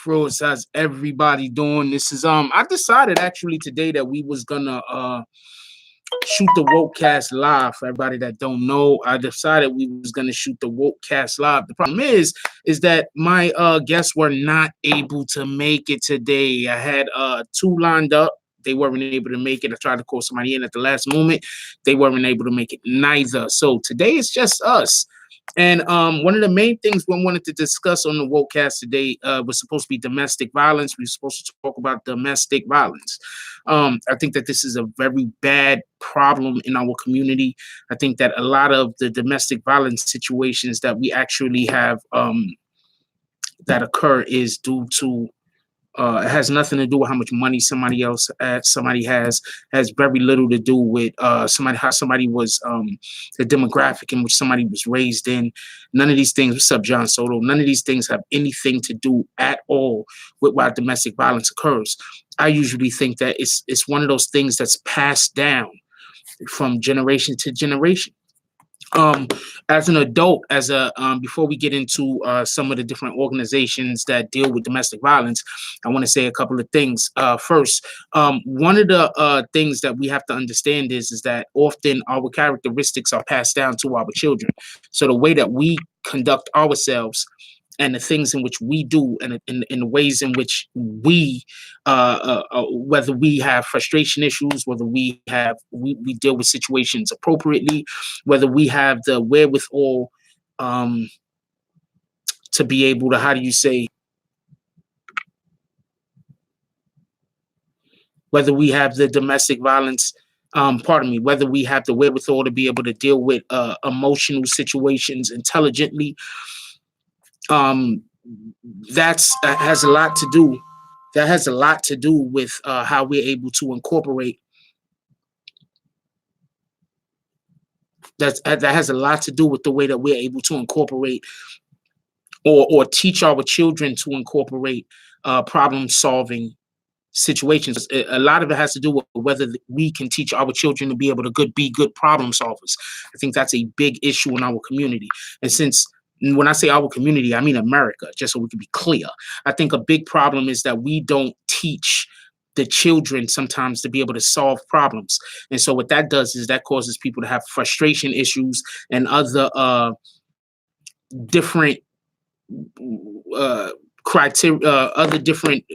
Froze, how's everybody doing? This is I decided actually today that we was gonna shoot the Wokecast live. For everybody that don't know, I decided we was gonna shoot the Wokecast live. The problem is that my guests were not able to make it today. I had two lined up. They weren't able to make it. I tried to call somebody in at the last moment. They weren't able to make it neither. So today it's just us. And one of the main things we wanted to discuss on the Wokecast today was supposed to be domestic violence. We were supposed to talk about domestic violence. I think that this is a very bad problem in our community. I think that a lot of the domestic violence situations that we actually have that occur is due to it has nothing to do with how much money somebody has very little to do with how somebody was the demographic in which somebody was raised in. None of these things, what's up, John Soto? None of these things have anything to do at all with why domestic violence occurs. I usually think that it's one of those things that's passed down from generation to generation. As an adult, before we get into some of the different organizations that deal with domestic violence, I want to say a couple of things. First, one of the things that we have to understand is that often our characteristics are passed down to our children. So the way that we conduct ourselves and the things in which we do and in the ways in which we whether we have frustration issues, whether we deal with situations appropriately, whether we have the wherewithal to be able to, how do you say, whether we have the domestic violence, whether we have the wherewithal to be able to deal with emotional situations intelligently. That has a lot to do. That has a lot to do with how we're able to incorporate. That has a lot to do with the way that we're able to incorporate or teach our children to incorporate problem-solving situations. A lot of it has to do with whether we can teach our children to be able to be good problem solvers. I think that's a big issue in our community. And since when I say our community, I mean America, just so we can be clear. I think a big problem is that we don't teach the children sometimes to be able to solve problems. And so what that does is that causes people to have frustration issues and other different criteria, other different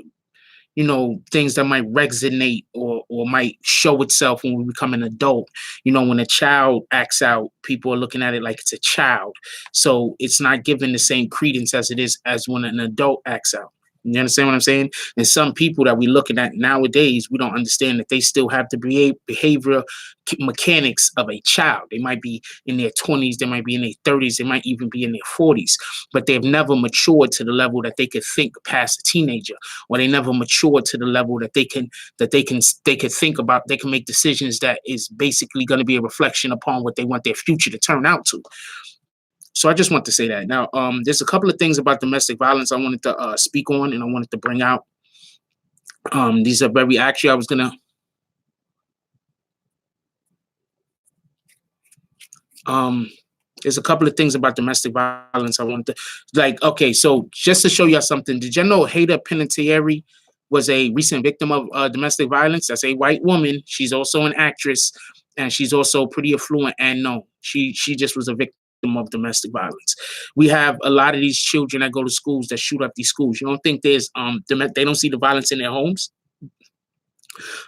things that might resonate or might show itself when we become an adult. When a child acts out, people are looking at it like it's a child. So it's not given the same credence as it is as when an adult acts out. You understand what I'm saying? And some people that we're looking at nowadays, we don't understand that they still have the behavioral mechanics of a child. They might be in their 20s, they might be in their 30s, they might even be in their 40s, but they've never matured to the level that they could think past a teenager, or they never matured to the level that they can think about, they can make decisions that is basically going to be a reflection upon what they want their future to turn out to. So I just want to say that. Now, there's a couple of things about domestic violence I wanted to speak on and I wanted to bring out. These are very, actually, I was going to, there's a couple of things about domestic violence I wanted to, okay, so just to show y'all something, did you know Hayda Panettiere was a recent victim of domestic violence? That's a white woman. She's also an actress, and she's also pretty affluent, and no, she just was a victim of domestic violence. We have a lot of these children that go to schools that shoot up these schools. You don't think there's they don't see the violence in their homes?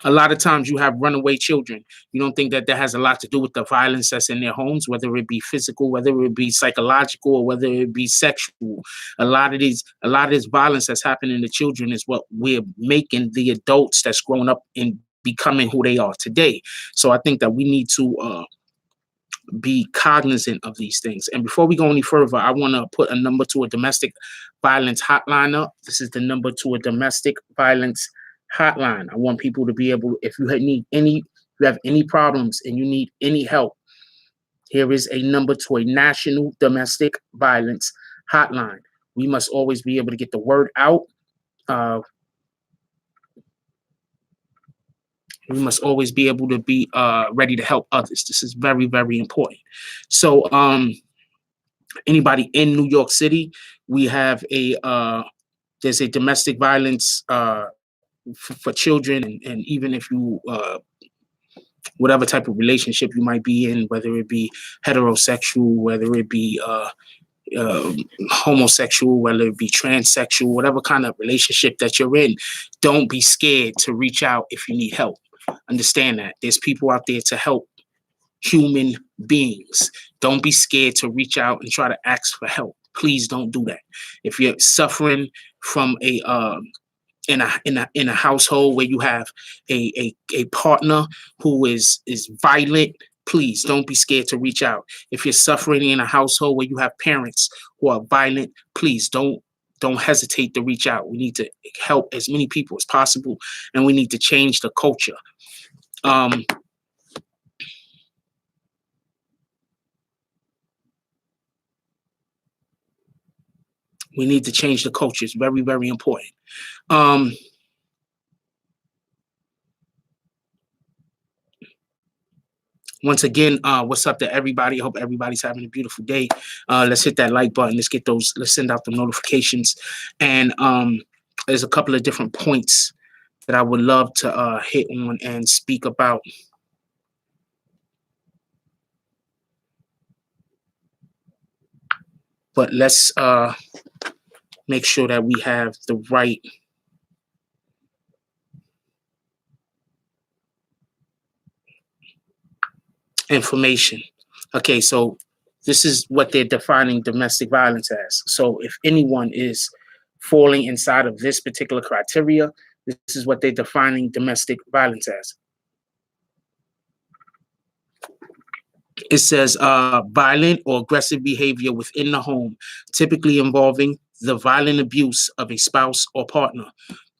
A lot of times you have runaway children. You don't think that has a lot to do with the violence that's in their homes, whether it be physical, whether it be psychological, or whether it be sexual. A lot of this violence that's happening to children is what we're making the adults that's grown up and becoming who they are today. So I think that we need to be cognizant of these things. And before we go any further, I want to put a number to a domestic violence hotline up. This is the number to a domestic violence hotline. I want people to be able, if you have any problems and you need any help, here is a number to a national domestic violence hotline. We must always be able to get the word out. We must always be able to be ready to help others. This is very, very important. So anybody in New York City, we have a There's a domestic violence for children, and even if you whatever type of relationship you might be in, whether it be heterosexual, whether it be uh, homosexual, whether it be transsexual, whatever kind of relationship that you're in, don't be scared to reach out if you need help. Understand that there's people out there to help human beings. Don't be scared to reach out and try to ask for help. Please don't do that. If you're suffering from in a household where you have a partner who is violent, please don't be scared to reach out. If you're suffering in a household where you have parents who are violent, please don't hesitate to reach out. We need to help as many people as possible, and we need to change the culture. We need to change the culture. It's very, very important. Once again, what's up to everybody? I hope everybody's having a beautiful day. Let's hit that like button. Let's send out the notifications. And there's a couple of different points that I would love to hit on and speak about. But let's make sure that we have the right information. Okay, so this is what they're defining domestic violence as. So if anyone is falling inside of this particular criteria, this is what they're defining domestic violence as. It says violent or aggressive behavior within the home, typically involving the violent abuse of a spouse or partner.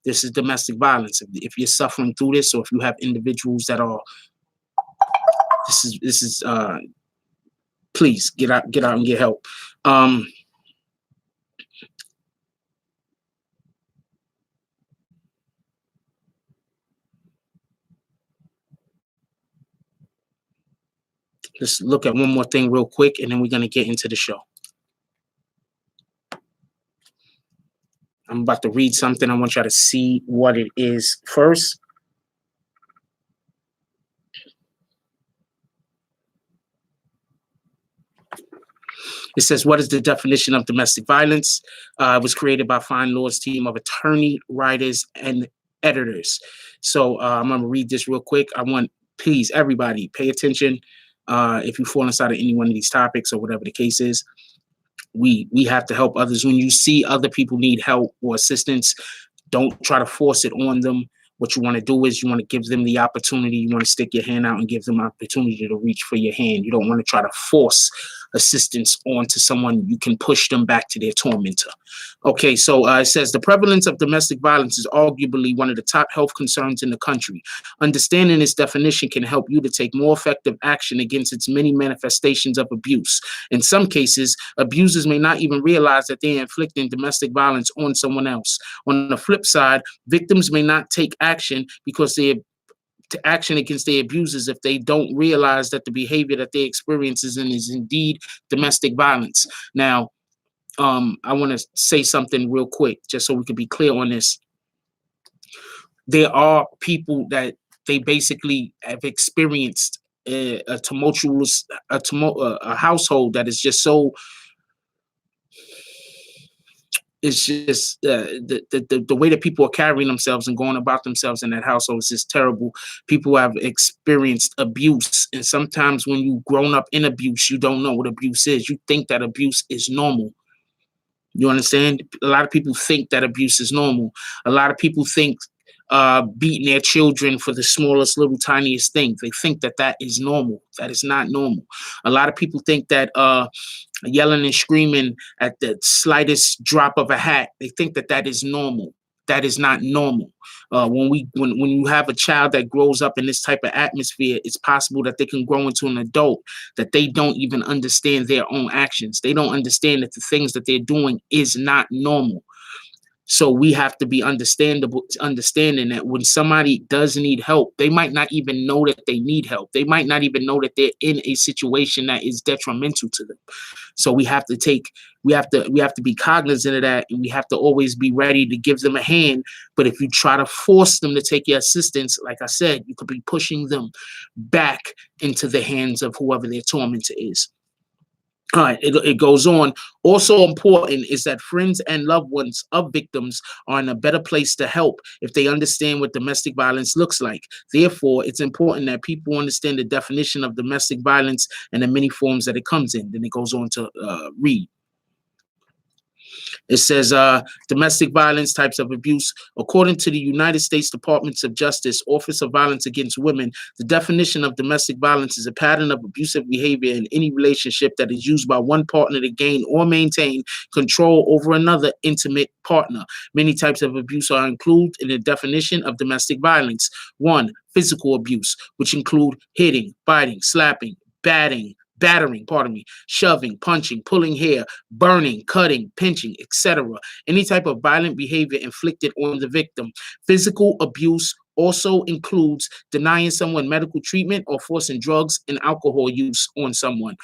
This is domestic violence. If you're suffering through this, or if you have individuals that are, this is please get out and get help. Let's look at one more thing real quick, and then we're going to get into the show. I'm about to read something. I want y'all to see what it is first. It says, what is the definition of domestic violence? It was created by Fine Law's team of attorney, writers, and editors. So I'm going to read this real quick. I want, please, everybody, pay attention. If you fall inside of any one of these topics or whatever the case is, we have to help others. When you see other people need help or assistance, don't try to force it on them. What you want to do is you want to give them the opportunity. You want to stick your hand out and give them opportunity to reach for your hand. You don't want to try to force assistance onto someone. You can push them back to their tormentor. Okay, so it says the prevalence of domestic violence is arguably one of the top health concerns in the country. Understanding this definition can help you to take more effective action against its many manifestations of abuse. In some cases, abusers may not even realize that they're inflicting domestic violence on someone else. On the flip side, victims may not take action because they're to action against their abusers if they don't realize that the behavior that they experience is indeed domestic violence. Now, I want to say something real quick, just so we can be clear on this. There are people that they basically have experienced a tumultuous, a household that is just so. It's just the way that people are carrying themselves and going about themselves in that household is just terrible. People have experienced abuse, and sometimes when you've grown up in abuse, you don't know what abuse is. You think that abuse is normal. You understand? A lot of people think that abuse is normal. A lot of people think beating their children for the smallest, little, tiniest thing. They think that that is normal. That is not normal. A lot of people think that yelling and screaming at the slightest drop of a hat, they think that that is normal. That is not normal. When you have a child that grows up in this type of atmosphere, it's possible that they can grow into an adult that they don't even understand their own actions. They don't understand that the things that they're doing is not normal. So we have to be understanding that when somebody does need help, they might not even know that they need help. They might not even know that they're in a situation that is detrimental to them. So we have to be cognizant of that, and we have to always be ready to give them a hand. But if you try to force them to take your assistance, like I said, you could be pushing them back into the hands of whoever their tormentor is. All right, it goes on. Also important is that friends and loved ones of victims are in a better place to help if they understand what domestic violence looks like. Therefore, it's important that people understand the definition of domestic violence and the many forms that it comes in. Then it goes on to read. It says domestic violence, types of abuse. According to the United States Department of Justice, Office of Violence Against Women, the definition of domestic violence is a pattern of abusive behavior in any relationship that is used by one partner to gain or maintain control over another intimate partner. Many types of abuse are included in the definition of domestic violence. 1, physical abuse, which include hitting, biting, slapping, battering, shoving, punching, pulling hair, burning, cutting, pinching, etc. Any type of violent behavior inflicted on the victim. Physical abuse also includes denying someone medical treatment or forcing drugs and alcohol use on someone.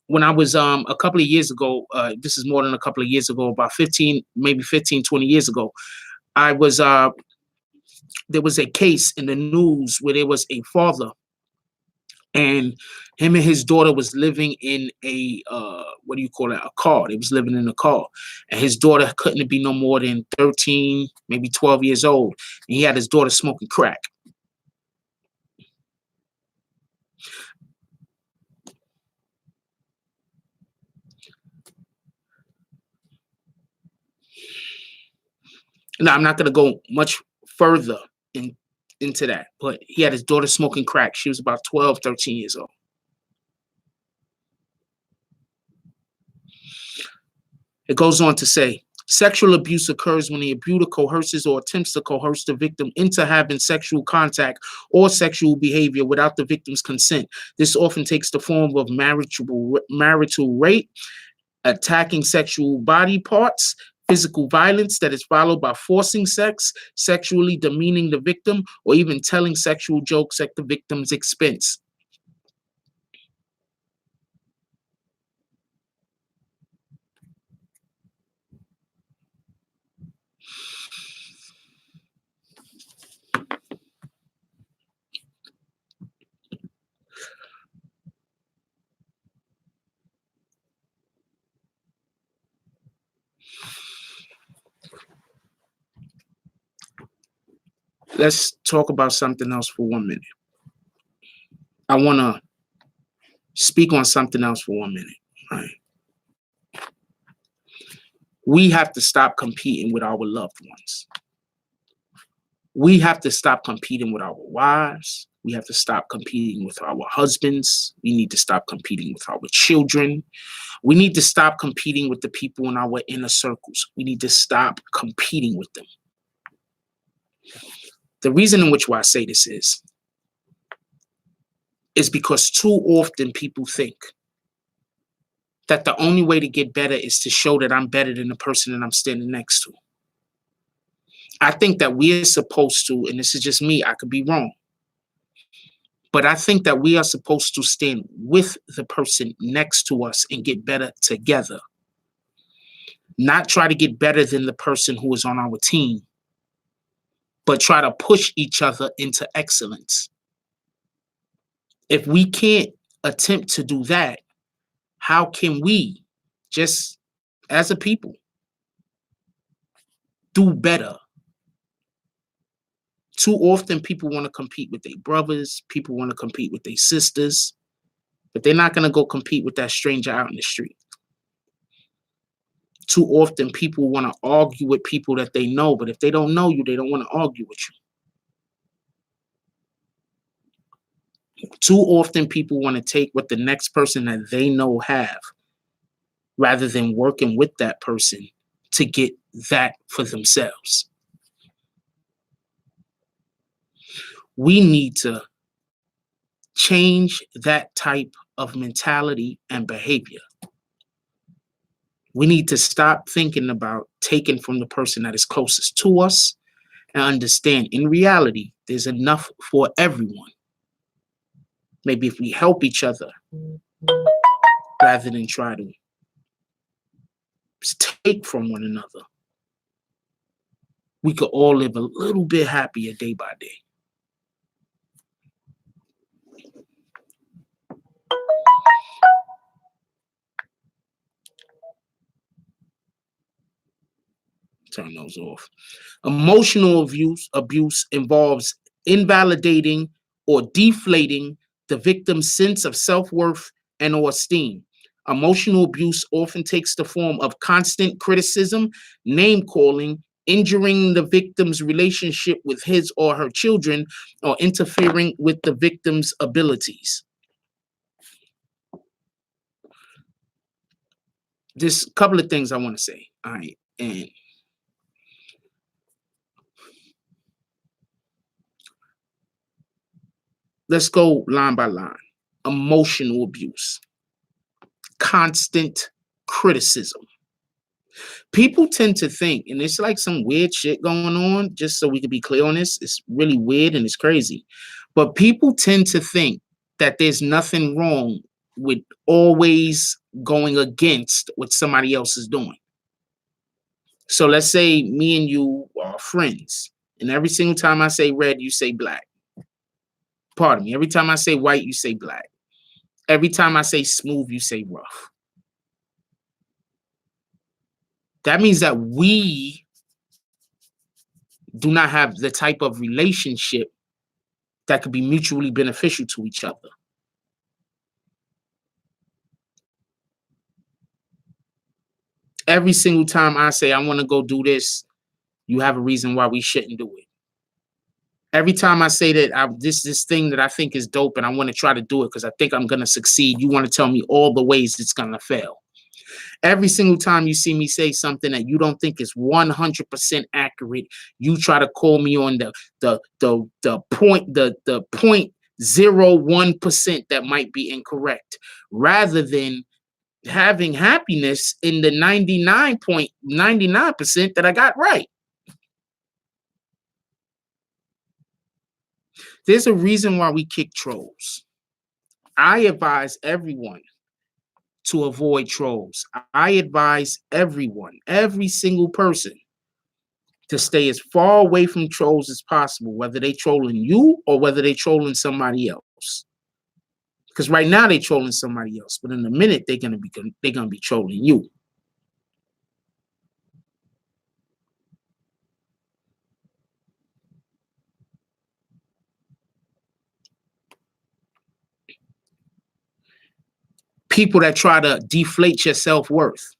When I was a couple of years ago, this is more than a couple of years ago, about 15, maybe 15, 20 years ago, I was there was a case in the news where there was a father, and him and his daughter was living in a a car. They was living in a car, and his daughter couldn't be no more than 13, maybe 12 years old, and he had his daughter smoking crack. Now, I'm not going to go much further into that, but he had his daughter smoking crack. She was about 12, 13 years old. It goes on to say, sexual abuse occurs when the abuser coerces or attempts to coerce the victim into having sexual contact or sexual behavior without the victim's consent. This often takes the form of marital rape, attacking sexual body parts, physical violence that is followed by forcing sex, sexually demeaning the victim, or even telling sexual jokes at the victim's expense. Let's talk about something else for 1 minute. I want to speak on something else for 1 minute. Right? We have to stop competing with our loved ones. We have to stop competing with our wives. We have to stop competing with our husbands. We need to stop competing with our children. We need to stop competing with the people in our inner circles. We need to stop competing with them. The reason in which why I say this is because too often people think that the only way to get better is to show that I'm better than the person that I'm standing next to. I think that we are supposed to, and this is just me, I could be wrong, but I think that we are supposed to stand with the person next to us and get better together. Not try to get better than the person who is on our team, but try to push each other into excellence. If we can't attempt to do that, how can we, just as a people, do better? Too often people want to compete with their brothers, people want to compete with their sisters, but they're not going to go compete with that stranger out in the street. Too often people want to argue with people that they know, but if they don't know you, they don't want to argue with you. Too often people want to take what the next person that they know have, rather than working with that person to get that for themselves. We need to change that type of mentality and behavior. We need to stop thinking about taking from the person that is closest to us and understand in reality, there's enough for everyone. Maybe if we help each other rather than try to take from one another, we could all live a little bit happier day by day. Turn those off. Emotional abuse involves invalidating or deflating the victim's sense of self-worth and or esteem. Emotional abuse often takes the form of constant criticism, name calling, injuring the victim's relationship with his or her children, or interfering with the victim's abilities. Just a couple of things I want to say. All right. And let's go line by line. Emotional abuse, constant criticism. People tend to think, and it's like some weird shit going on, just so we can be clear on this. It's really weird and it's crazy. But people tend to think that there's nothing wrong with always going against what somebody else is doing. So let's say me and you are friends, and every single time I say red, you say black. Pardon me. Every time I say white, you say black. Every time I say smooth, you say rough. That means that we do not have the type of relationship that could be mutually beneficial to each other. Every single time I say I want to go do this, you have a reason why we shouldn't do it. Every time I say that this thing that I think is dope and I want to try to do it because I think I'm going to succeed, you want to tell me all the ways it's going to fail. Every single time you see me say something that you don't think is 100% accurate, you try to call me on the 0.01% that might be incorrect, rather than having happiness in the 99.99% that I got right. There's a reason why we kick trolls. I advise everyone to avoid trolls. I advise everyone, every single person, to stay as far away from trolls as possible, whether they trolling you or whether they trolling somebody else. Because right now they trolling somebody else, but in a minute they're gonna be trolling you. People that try to deflate your self-worth.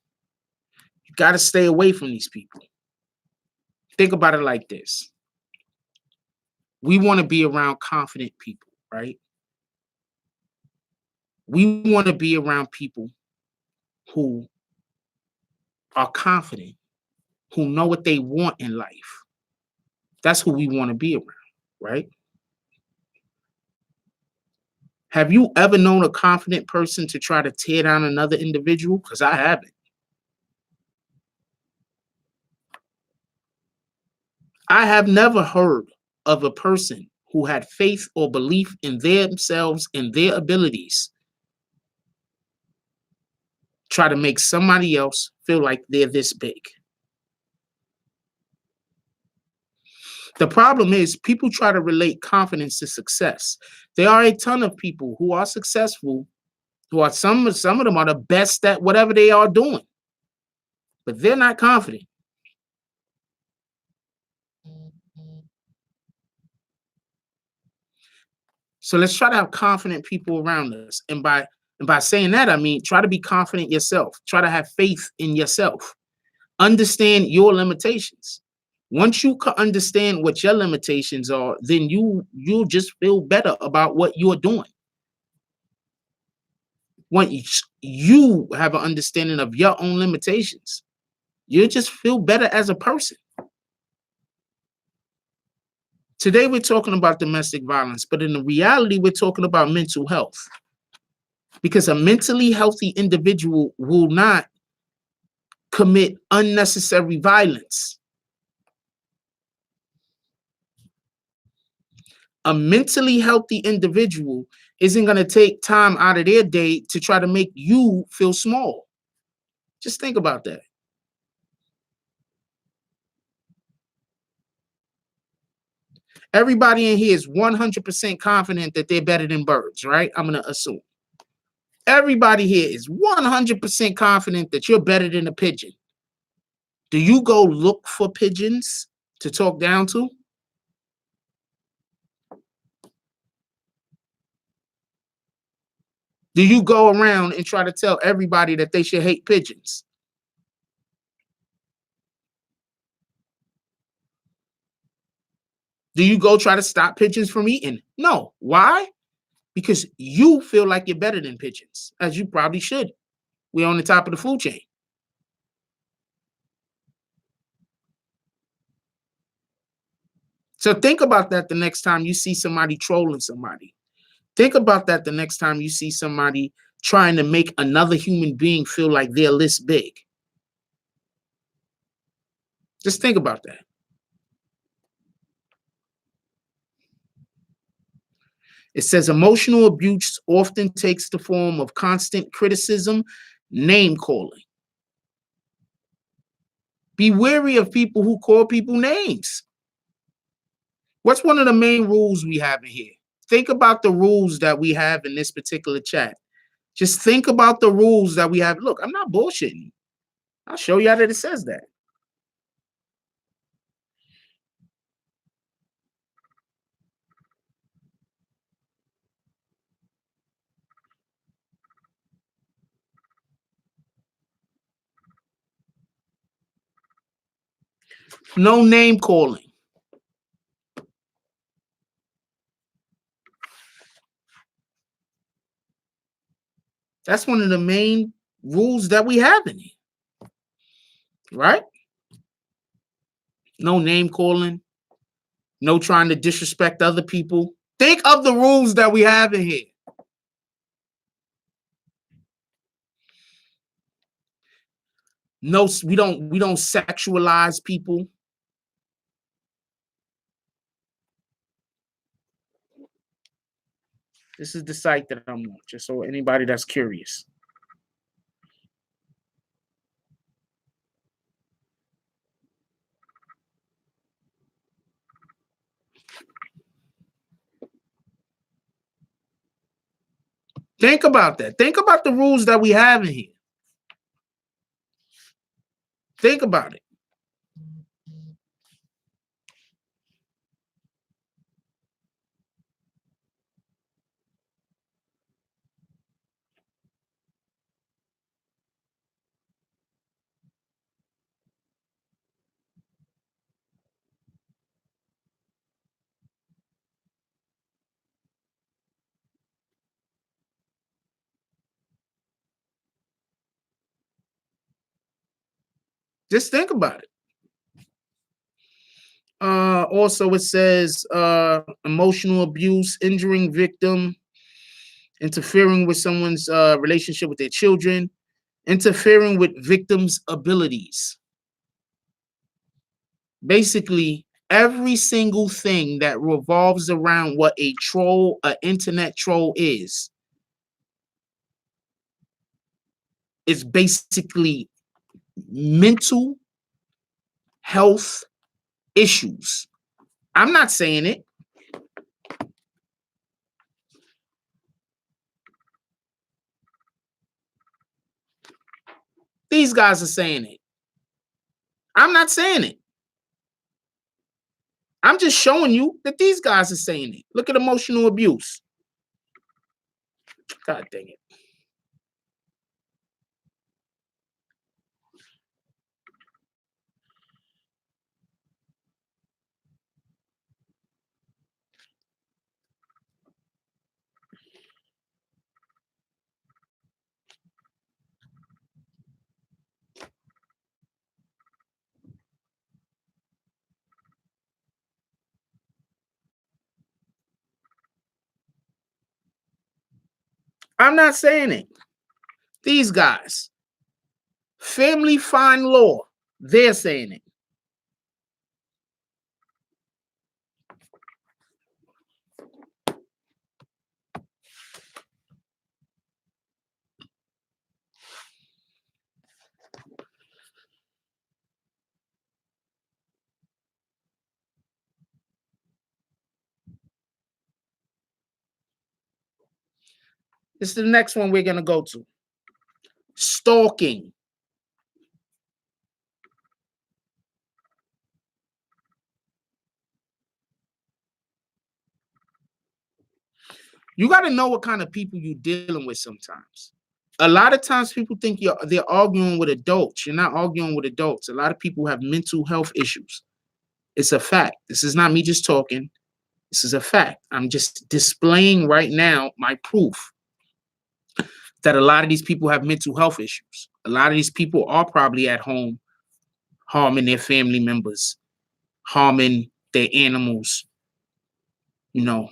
You got to stay away from these people. Think about it like this. We want to be around confident people, right? We want to be around people who are confident, who know what they want in life. That's who we want to be around, right? Have you ever known a confident person to try to tear down another individual? Because I haven't. I have never heard of a person who had faith or belief in themselves and their abilities try to make somebody else feel like they're this big. The problem is people try to relate confidence to success. There are a ton of people who are successful, who are some of them are the best at whatever they are doing, but they're not confident. So let's try to have confident people around us. And by saying that, I mean, try to be confident yourself. Try to have faith in yourself. Understand your limitations. Once you understand what your limitations are, then you'll just feel better about what you're doing. Once you have an understanding of your own limitations, you'll just feel better as a person. Today, we're talking about domestic violence, but in the reality, we're talking about mental health. Because a mentally healthy individual will not commit unnecessary violence. A mentally healthy individual isn't going to take time out of their day to try to make you feel small. Just think about that. Everybody in here is 100% confident that they're better than birds, right? I'm going to assume. Everybody here is 100% confident that you're better than a pigeon. Do you go look for pigeons to talk down to? Do you go around and try to tell everybody that they should hate pigeons? Do you go try to stop pigeons from eating? No. Why? Because you feel like you're better than pigeons, as you probably should. We're on the top of the food chain. So think about that the next time you see somebody trolling somebody. Think about that the next time you see somebody trying to make another human being feel like they're this big. Just think about that. It says emotional abuse often takes the form of constant criticism, name calling. Be wary of people who call people names. What's one of the main rules we have in here? Think about the rules that we have in this particular chat. Just think about the rules that we have. Look, I'm not bullshitting. I'll show you how that it says that. No name calling. That's one of the main rules that we have in here. Right? No name calling. No trying to disrespect other people. Think of the rules that we have in here. No, we don't sexualize people. This is the site that I'm on, just so anybody that's curious. Think about that. Think about the rules that we have in here. Think about it. Just think about it. Also, it says emotional abuse, injuring victim, interfering with someone's relationship with their children, interfering with victims' abilities. Basically, every single thing that revolves around what a troll, an internet troll is basically mental health issues. I'm not saying it. These guys are saying it. I'm not saying it. I'm just showing you that these guys are saying it. Look at emotional abuse. God dang it. I'm not saying it. These guys. Family fine law. They're saying it. This is the next one we're going to go to. Stalking. You got to know what kind of people you're dealing with sometimes. A lot of times people think they're arguing with adults. You're not arguing with adults. A lot of people have mental health issues. It's a fact. This is not me just talking. This is a fact. I'm just displaying right now my proof that a lot of these people have mental health issues. A lot of these people are probably at home harming their family members, harming their animals. You know,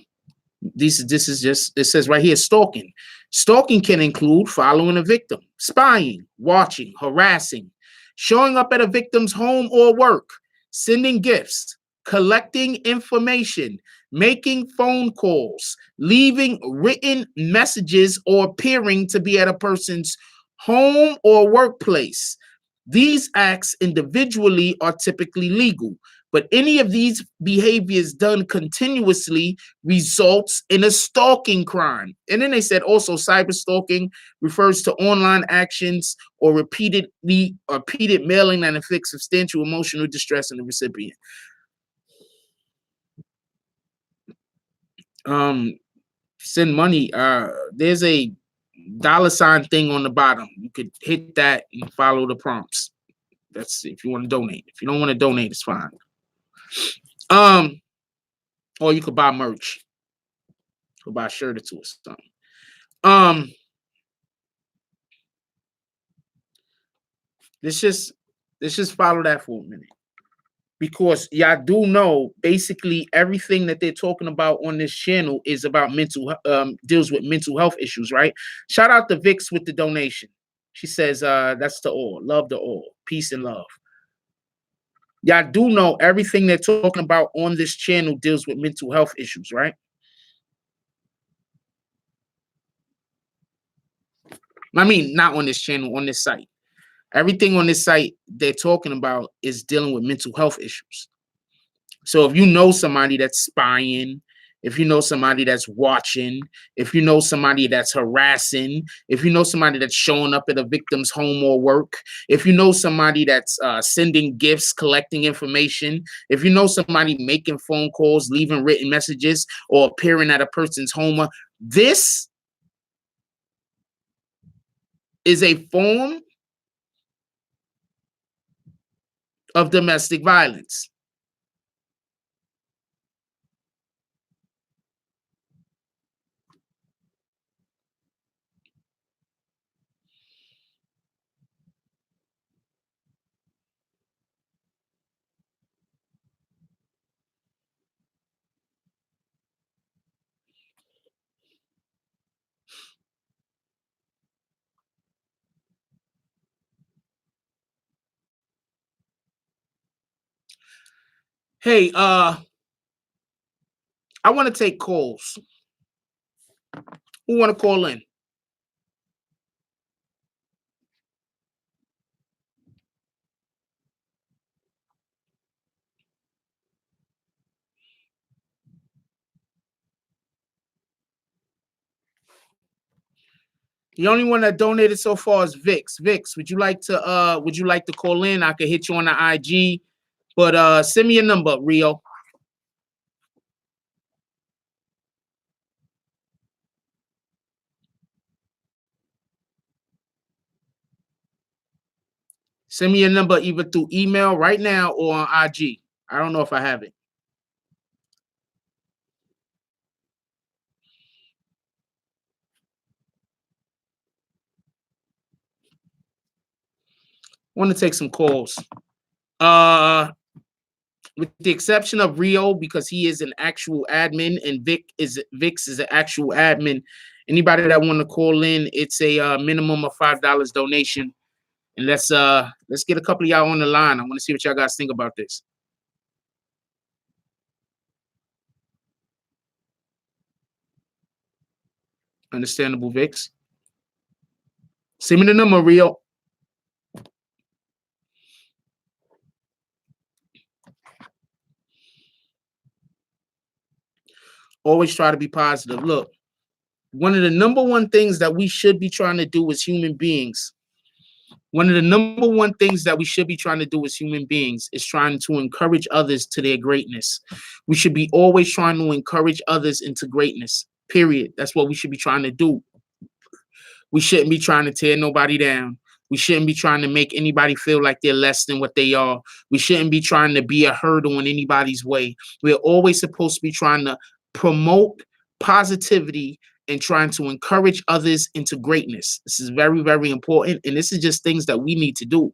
this is just, it says right here, stalking. Stalking can include following a victim, spying, watching, harassing, showing up at a victim's home or work, sending gifts, collecting information, making phone calls, leaving written messages, or appearing to be at a person's home or workplace. These acts individually are typically legal, but any of these behaviors done continuously results in a stalking crime. And then they said also cyber stalking refers to online actions or repeated mailing that inflicts substantial emotional distress in the recipient. Send money. There's a $ thing on the bottom. You could hit that and follow the prompts. That's if you want to donate. If you don't want to donate, it's fine. Or you could buy merch. Or buy a shirt or two or something. Let's just follow that for a minute. Because y'all do know basically everything that they're talking about on this channel is about deals with mental health issues, right? Shout out to Vix with the donation. She says, that's to all. Love to all. Peace and love. Y'all do know everything they're talking about on this channel deals with mental health issues, right? I mean, not on this channel, on this site. Everything on this site they're talking about is dealing with mental health issues. So if you know somebody that's spying, if you know somebody that's watching, if you know somebody that's harassing, if you know somebody that's showing up at a victim's home or work, if you know somebody that's sending gifts, collecting information, if you know somebody making phone calls, leaving written messages, or appearing at a person's home, this is a form of domestic violence. Hey, I want to take calls. Who want to call in? The only one that donated so far is Vix. Vix, would you like to call in? I could hit you on the IG, but send me a number, Rio. Send me a number either through email right now or on IG. I don't know if I have it. I want to take some calls. With the exception of Rio, because he is an actual admin, and Vix is an actual admin. Anybody that want to call in, it's a minimum of $5 donation, And let's get a couple of y'all on the line. I want to see what y'all guys think about this. Understandable, Vix. Send me the number, Rio. Always try to be positive. Look, one of the number one things that we should be trying to do as human beings, one of the number one things that we should be trying to do as human beings is trying to encourage others to their greatness. We should be always trying to encourage others into greatness, period. That's what we should be trying to do. We shouldn't be trying to tear nobody down. We shouldn't be trying to make anybody feel like they're less than what they are. We shouldn't be trying to be a hurdle in anybody's way. We're always supposed to be trying to promote positivity and trying to encourage others into greatness. This is very, very important. And this is just things that we need to do.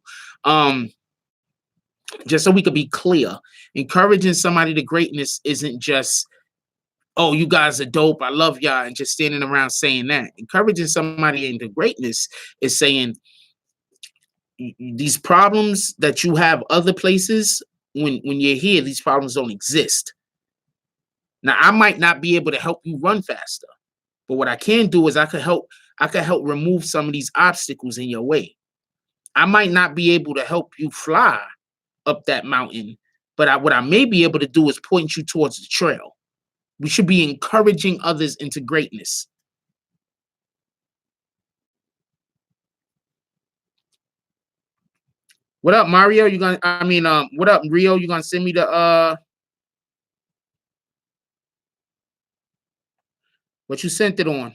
Just so we could be clear, encouraging somebody to greatness isn't just, oh, you guys are dope, I love y'all, and just standing around saying that. Encouraging somebody into greatness is saying these problems that you have other places, when you're here, these problems don't exist. Now, I might not be able to help you run faster, but what I can do is I could help remove some of these obstacles in your way. I might not be able to help you fly up that mountain, but what I may be able to do is point you towards the trail. We should be encouraging others into greatness. What up, Mario? What up, Rio? You gonna send me the what you sent it on?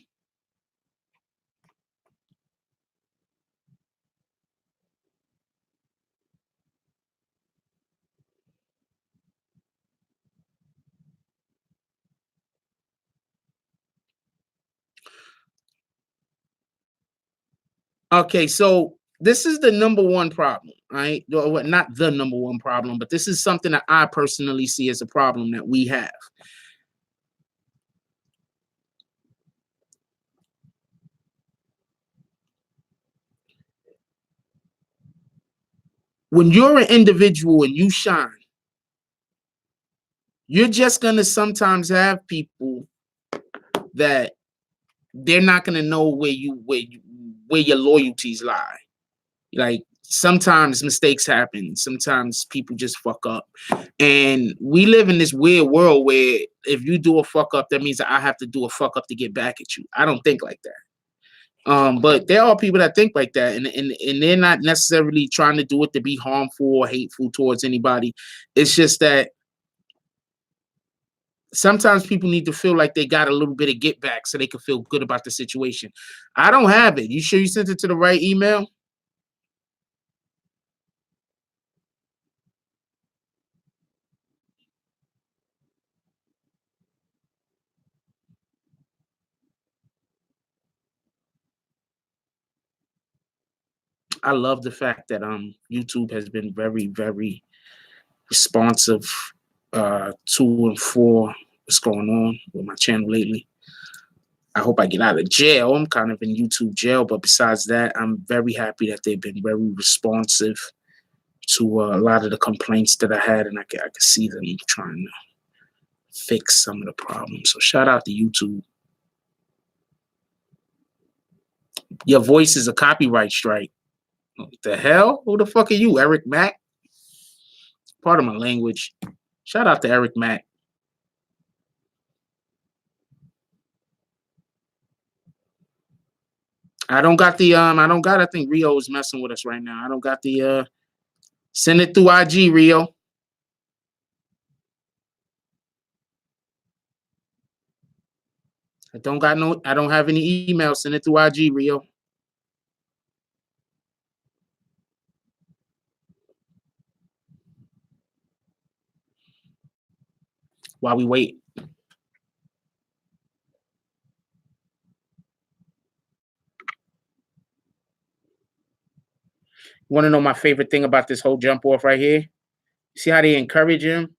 Okay, so this is the number one problem, right? Well, not the number one problem, but this is something that I personally see as a problem that we have. When you're an individual and you shine, you're just gonna sometimes have people that they're not gonna know where your loyalties lie. Like, sometimes mistakes happen. Sometimes people just fuck up. And we live in this weird world where if you do a fuck up, that means that I have to do a fuck up to get back at you. I don't think like that. But there are people that think like that, and they're not necessarily trying to do it to be harmful or hateful towards anybody. It's just that sometimes people need to feel like they got a little bit of get back so they can feel good about the situation. I don't have it. You sure you sent it to the right email? I love the fact that YouTube has been very, very responsive to and for what's going on with my channel lately. I hope I get out of jail. I'm kind of in YouTube jail, but besides that, I'm very happy that they've been very responsive to a lot of the complaints that I had, and I can see them trying to fix some of the problems. So shout out to YouTube. Your voice is a copyright strike. What the hell? Who the fuck are you, Eric Mack? Part of my language. Shout out to Eric Mack. I don't got I think Rio is messing with us right now. I don't got the send it through IG, Rio. I don't have any email. Send it through IG, Rio. While we wait. Want to know my favorite thing about this whole jump off right here? See how they encourage him?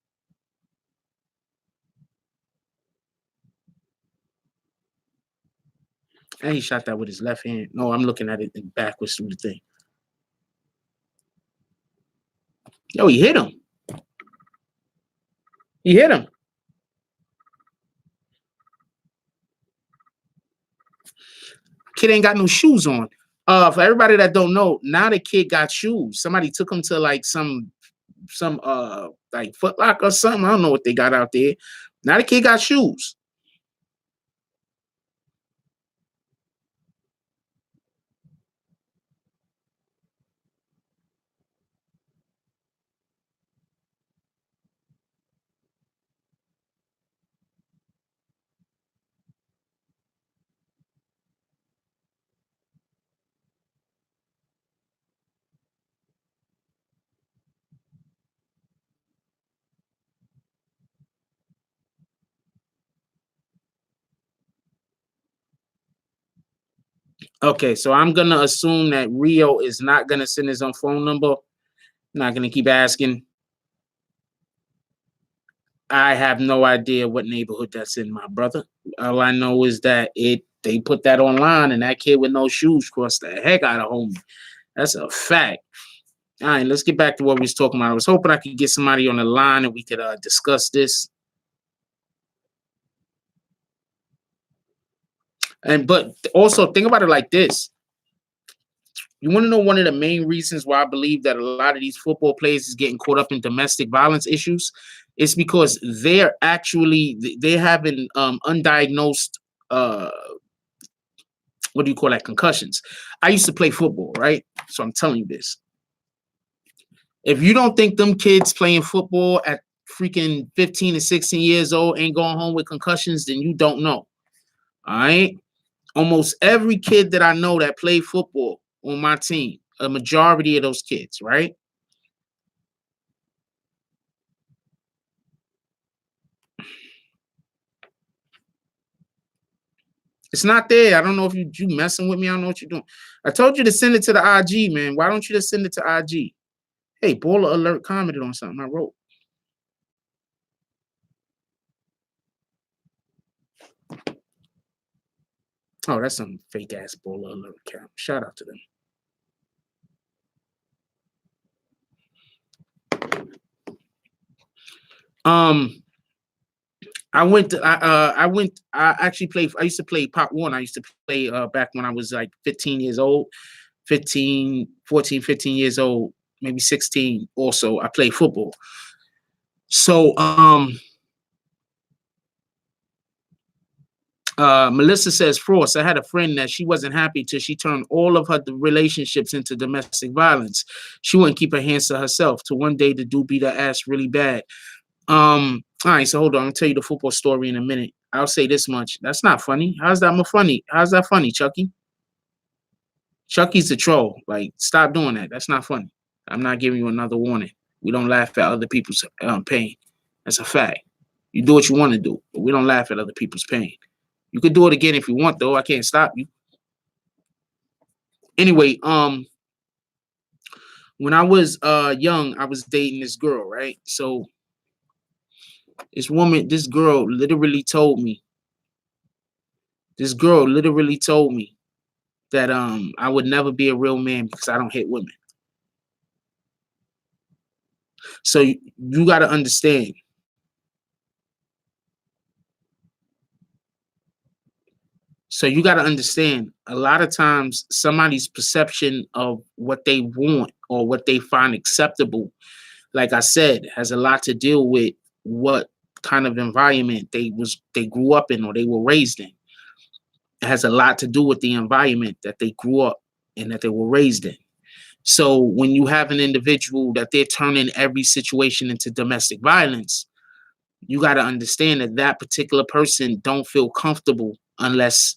And he shot that with his left hand. No, I'm looking at it backwards through the thing. Yo, he hit him. He hit him. Kid ain't got no shoes on. For everybody that don't know, now the kid got shoes. Somebody took him to like some like Foot Locker or something. I don't know what they got out there. Now the kid got shoes. Okay, so I'm gonna assume that Rio is not gonna send his own phone number. Not gonna keep asking. I have no idea what neighborhood that's in, my brother. All I know is that they put that online, and that kid with no shoes crossed the heck out of home. That's a fact. All right, let's get back to what we was talking about. I was hoping I could get somebody on the line and we could discuss this. But also think about it like this. You want to know one of the main reasons why I believe that a lot of these football players is getting caught up in domestic violence issues? It's because they're having undiagnosed what do you call that, concussions. I used to play football, right? So I'm telling you this. If you don't think them kids playing football at freaking 15 and 16 years old ain't going home with concussions, then you don't know. All right. Almost every kid that I know that played football on my team, a majority of those kids, right? It's not there. I don't know if you messing with me. I don't know what you're doing. I told you to send it to the IG, man. Why don't you just send it to IG? Hey, Baller Alert commented on something I wrote. Oh, that's some fake ass Baller Alert account. Shout out to them. I actually played. I used to play Pop One. I used to play back when I was like 15 years old, 15 years old, maybe 16 also. I played football. So Melissa says, Frost, I had a friend that she wasn't happy till she turned all of her relationships into domestic violence. She wouldn't keep her hands to herself till one day the dude beat her ass really bad. All right, so hold on. I'm gonna tell you the football story in a minute. I'll say this much. That's not funny. How's that more funny? How's that funny, Chucky? Chucky's a troll. Like, stop doing that. That's not funny. I'm not giving you another warning. We don't laugh at other people's pain. That's a fact. You do what you want to do, but we don't laugh at other people's pain. You could do it again if you want, though. I can't stop you. Anyway, when I was young, I was dating this girl, right? So this girl literally told me that I would never be a real man because I don't hit women. So you got to understand. So you got to understand, a lot of times somebody's perception of what they want or what they find acceptable, like I said, has a lot to deal with what kind of environment they grew up in or they were raised in. It has a lot to do with the environment that they grew up and that they were raised in. So when you have an individual that they're turning every situation into domestic violence, you got to understand that that particular person don't feel comfortable unless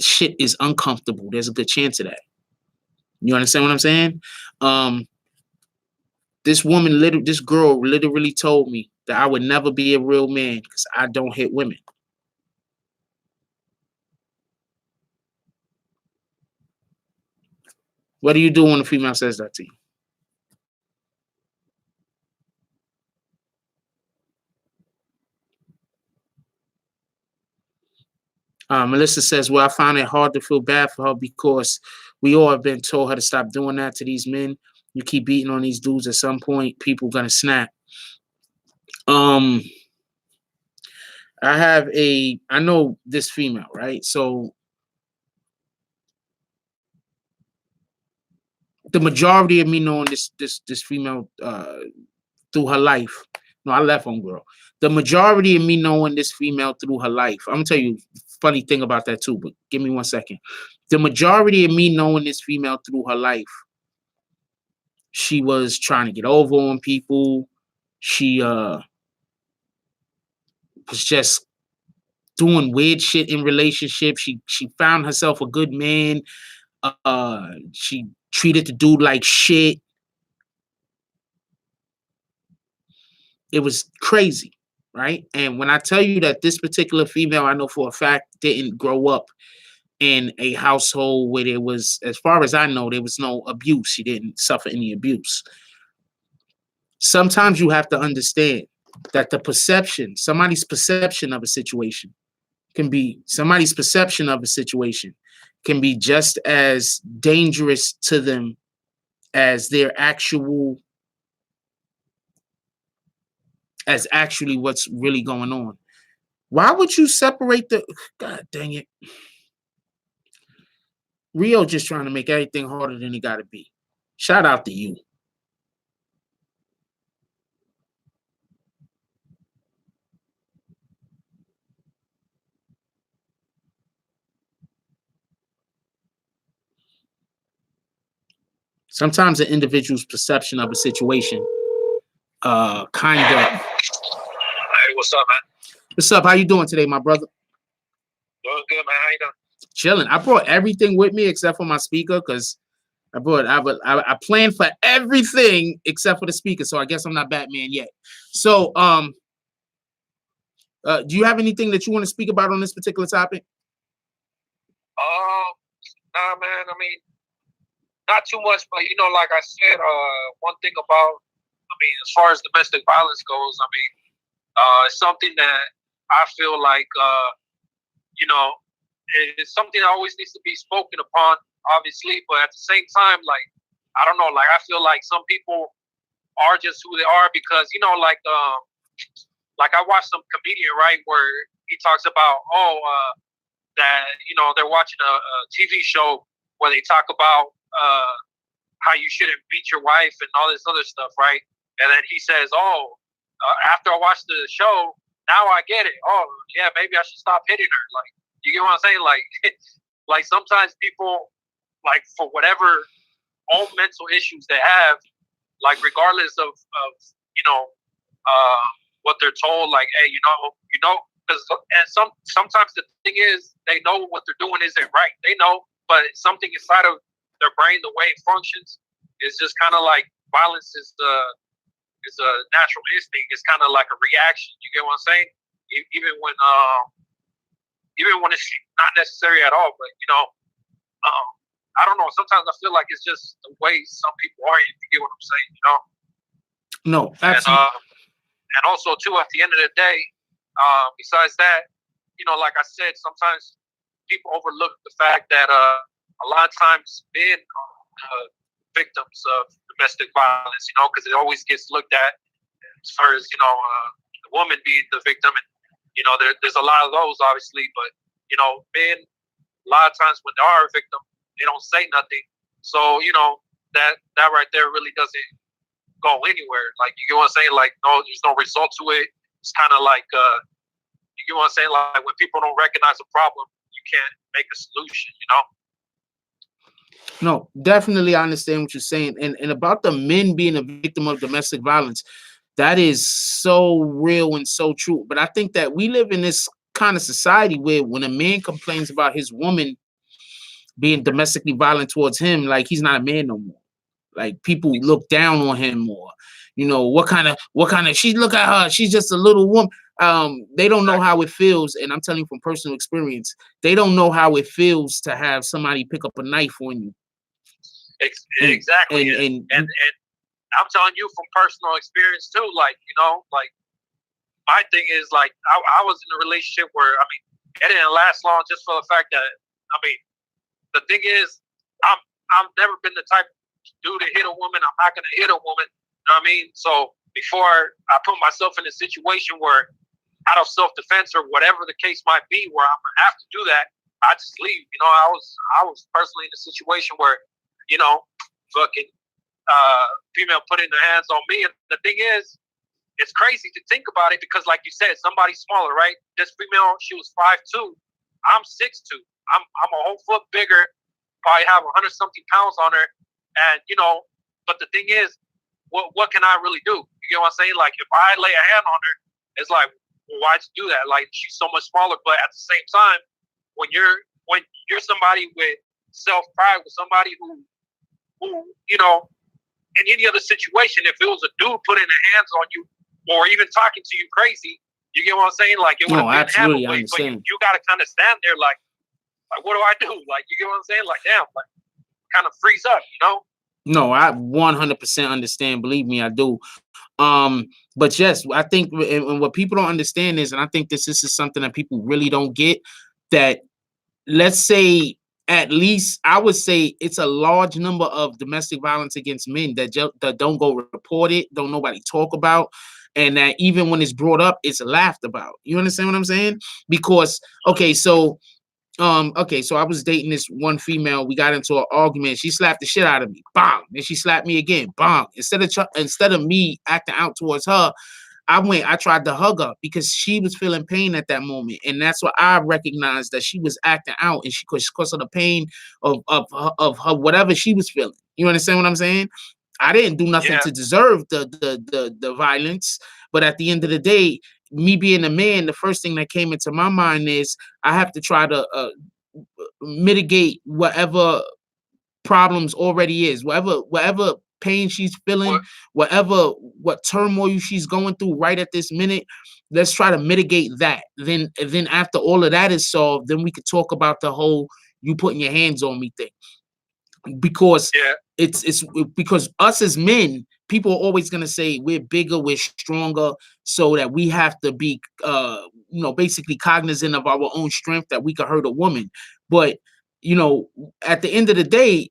shit is uncomfortable. There's a good chance of that. You understand what I'm saying? This girl literally told me that I would never be a real man because I don't hit women. What do you do when a female says that to you? Melissa says, well, I find it hard to feel bad for her because we all have been told her to stop doing that to these men. You keep beating on these dudes, at some point, people gonna snap. I know this female, right? So the majority of me knowing this female through her life. No, I left on girl. The majority of me knowing this female through her life. I'm gonna tell you a funny thing about that too, but give me 1 second. The majority of me knowing this female through her life, she was trying to get over on people. She was just doing weird shit in relationships. She found herself a good man. She treated the dude like shit. It was crazy, right? And when I tell you that this particular female, I know for a fact, didn't grow up in a household where there was, as far as I know, there was no abuse. She didn't suffer any abuse. Sometimes you have to understand that somebody's perception of a situation can be just as dangerous to them as actually what's really going on. Why would you separate God dang it. Rio just trying to make everything harder than it gotta be. Shout out to you. Sometimes an individual's perception of a situation kind of. Hey, what's up, man? What's up? How you doing today, my brother? Doing good, man. How you doing? Chilling. I brought everything with me except for my speaker because I planned for everything except for the speaker. So I guess I'm not Batman yet. So do you have anything that you want to speak about on this particular topic? Nah, man. I mean, not too much, but like I said, one thing about, as far as domestic violence goes, it's something that I feel like, it's something that always needs to be spoken upon, obviously, but at the same time, like, I don't know, like, I feel like some people are just who they are because, like I watched some comedian, right, where he talks about, that, they're watching a TV show where they talk about how you shouldn't beat your wife and all this other stuff, right? And then he says, after I watched the show, now I get it. Oh, yeah, maybe I should stop hitting her. Like, you get what I'm saying? Like, like sometimes people, like, for whatever own mental issues they have, like, regardless of what they're told, like, hey, because sometimes the thing is, they know what they're doing isn't right. They know, but something inside of their brain, the way it functions, is just kind of like violence is a natural instinct. It's kind of like a reaction. You get what I'm saying? Even when it's not necessary at all. But I don't know. Sometimes I feel like it's just the way some people are. You get what I'm saying? No, absolutely. And also too, at the end of the day, besides that, like I said, sometimes people overlook the fact that a lot of times men are victims of domestic violence, because it always gets looked at as far as, the woman being the victim. And, there's a lot of those, obviously, but, men, a lot of times when they are a victim, they don't say nothing. So, that right there really doesn't go anywhere. Like, you get what I'm saying? Like, no, there's no result to it. It's kind of like, you get what I'm saying? Like, when people don't recognize a problem, you can't make a solution, No, definitely I understand what you're saying. And about the men being a victim of domestic violence, that is so real and so true. But I think that we live in this kind of society where when a man complains about his woman being domestically violent towards him, like he's not a man no more. Like people look down on him or, what kind of, she look at her, she's just a little woman. They don't know how it feels. And I'm telling you from personal experience, they don't know how it feels to have somebody pick up a knife on you. Exactly. And I'm telling you from personal experience too, like, like my thing is like, I was in a relationship where, it didn't last long just for the fact that, the thing is, I've never been the type do to hit a woman. I'm not gonna hit a woman. You know what I mean? So before I put myself in a situation where out of self-defense or whatever the case might be, where I'm gonna have to do that, I just leave. You know, I was personally in a situation where, you know, fucking female putting their hands on me. And the thing is, it's crazy to think about it because, like you said, somebody smaller, right? This female, she was 5'2". I'm 6'2". I'm a whole foot bigger. Probably have 100-something pounds on her, and you know. But the thing is, what can I really do? You get what I'm saying? Like if I lay a hand on her, it's like, well, why'd you do that? Like she's so much smaller. But at the same time, when you're somebody with self-pride, with somebody who you know, in any other situation, if it was a dude putting their hands on you or even talking to you crazy, you get what I'm saying? Like it would have been handled. But you got to kind of stand there like what do I do? Like you get what I'm saying? Like damn, like kind of freeze up, you know? No, I 100% understand. Believe me, I do. But yes, I think and what people don't understand is, and I think this is something that people really don't get, that let's say at least I would say it's a large number of domestic violence against men that don't go report it, don't nobody talk about, and that even when it's brought up, it's laughed about. You understand what I'm saying? Because okay, so I was dating this one female. We got into an argument. She slapped the shit out of me. Bang. Then she slapped me again. Bang. Instead of me acting out towards her, I tried to hug her because she was feeling pain at that moment. And that's what I recognized, that she was acting out, and because of the pain of her whatever she was feeling. You understand what I'm saying? I didn't do nothing to deserve the violence, but at the end of the day, me being a man, the first thing that came into my mind is I have to try to mitigate whatever problems already is, whatever pain she's feeling, what turmoil she's going through right at this minute. Let's try to mitigate that. Then after all of that is solved, then we could talk about the whole you putting your hands on me thing. Because it's because us as men, people are always going to say we're bigger, we're stronger, so that we have to be basically cognizant of our own strength, that we could hurt a woman. But you know, at the end of the day,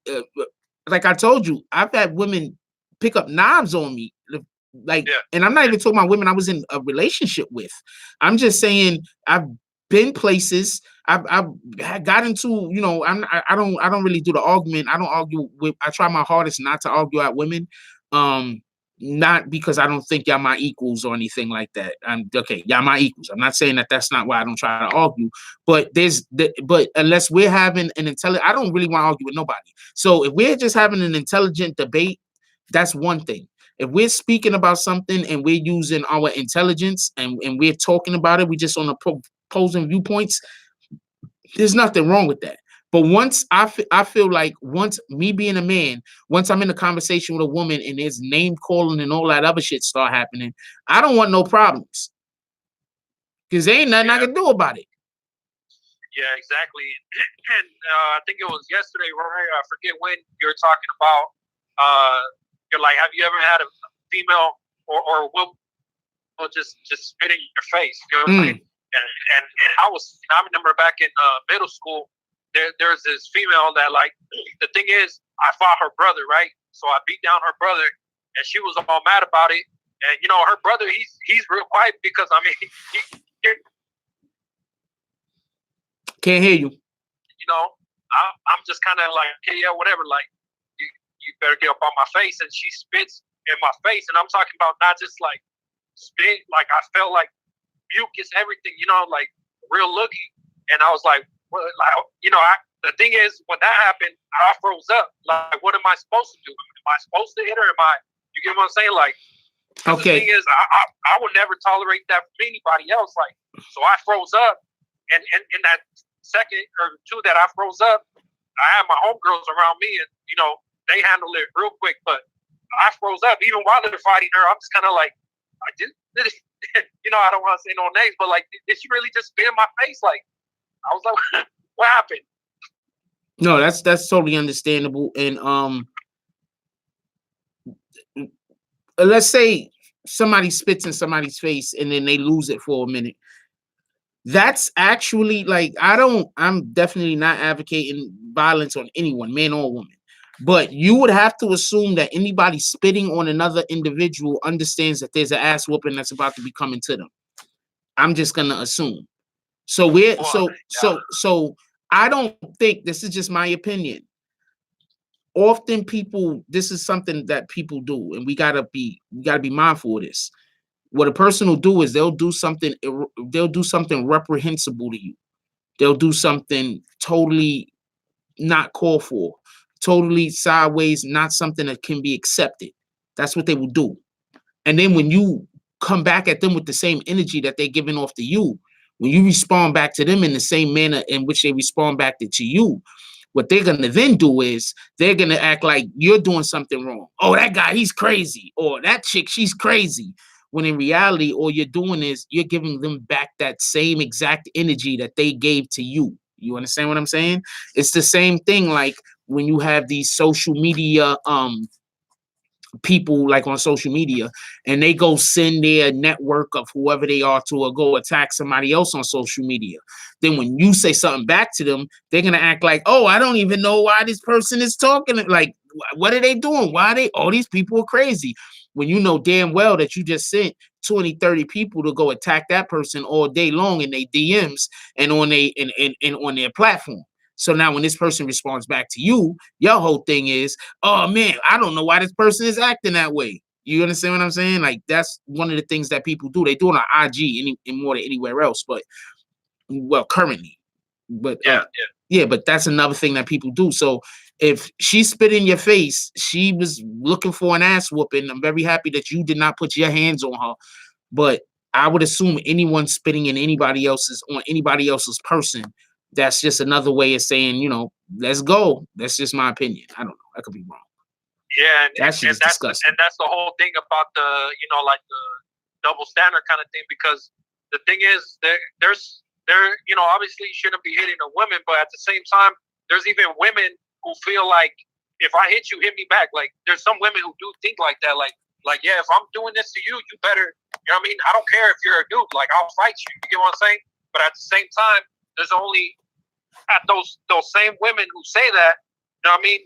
like I told you, I've had women pick up knives on me, and I'm not even talking about women I was in a relationship with. I'm just saying I've been places. I've got into, you know, I don't really do the argument. I don't argue with. I try my hardest not to argue at women. Not because I don't think y'all my equals or anything like that. Y'all my equals. I'm not saying that that's not why I don't try to argue. But but unless we're having an intelligent, I don't really want to argue with nobody. So if we're just having an intelligent debate, that's one thing. If we're speaking about something and we're using our intelligence and we're talking about it, we just on opposing viewpoints, there's nothing wrong with that. But once I feel like once me being a man, once I'm in a conversation with a woman and there's name calling and all that other shit start happening, I don't want no problems. Because there ain't nothing I can do about it. Yeah, exactly. And I think it was yesterday, right? I forget when you were talking about, you're like, have you ever had a female or a woman just spit in your face? You know what I'm saying? And I remember back in middle school, there's this female that, like, the thing is, I fought her brother, right? So I beat down her brother, and she was all mad about it. And you know, her brother, he's real quiet because I mean, he can't hear you. You know, I'm just kind of like, okay, yeah, whatever. Like, you better get up on my face. And she spits in my face, and I'm talking about not just like spit, like I felt like mucus, everything, you know, like real looking. And I was like, well, like, you know, the thing is, when that happened, I froze up. Like, what am I supposed to do? Am I supposed to hit her? You get what I'm saying? Like, okay. The thing is, I would never tolerate that from anybody else. Like, so I froze up, and in that second or two that I froze up, I had my homegirls around me, and you know, they handled it real quick. But I froze up, even while they're fighting her. I'm just kind of like, you know, I don't want to say no names, but like, did she really just spit in my face? Like, I was like, what happened? No, that's totally understandable. And let's say somebody spits in somebody's face and then they lose it for a minute. That's actually like, I'm definitely not advocating violence on anyone, man or woman. But you would have to assume that anybody spitting on another individual understands that there's an ass whooping that's about to be coming to them. I'm just gonna assume. So I don't think, this is just my opinion. Often people, this is something that people do, and we gotta be mindful of this. What a person will do is they'll do something reprehensible to you. They'll do something totally not called for, totally sideways, not something that can be accepted. That's what they will do. And then when you come back at them with the same energy that they're giving off to you, when you respond back to them in the same manner in which they respond back to you, what they're going to then do is they're going to act like you're doing something wrong. Oh, that guy, he's crazy. Or that chick, she's crazy. When in reality, all you're doing is you're giving them back that same exact energy that they gave to you. You understand what I'm saying? It's the same thing like when you have these social media people like on social media and they go send their network of whoever they are to or go attack somebody else on social media. Then when you say something back to them, they're going to act like, oh, I don't even know why this person is talking. Like, what are they doing? Why are they, all these people are crazy. When you know damn well that you just sent 20, 30 people to go attack that person all day long in their DMs and on on their platform. So now when this person responds back to you, your whole thing is, oh man, I don't know why this person is acting that way. You understand what I'm saying? Like that's one of the things that people do. They do it on IG more than anywhere else, but well, currently. But yeah, but that's another thing that people do. So if she spit in your face, she was looking for an ass whooping. I'm very happy that you did not put your hands on her. But I would assume anyone spitting in anybody else's person, that's just another way of saying, you know, let's go. That's just my opinion. I don't know. I could be wrong. Yeah, and that's disgusting. And that's the whole thing about the, you know, like the double standard kind of thing. Because the thing is, there's you know, obviously you shouldn't be hitting a woman, but at the same time, there's even women who feel like if I hit you, hit me back. Like there's some women who do think like that. Like yeah, if I'm doing this to you, you better. You know what I mean? I don't care if you're a dude. Like I'll fight you. You get what I'm saying? But at the same time, there's only at those same women who say that. You know what I mean?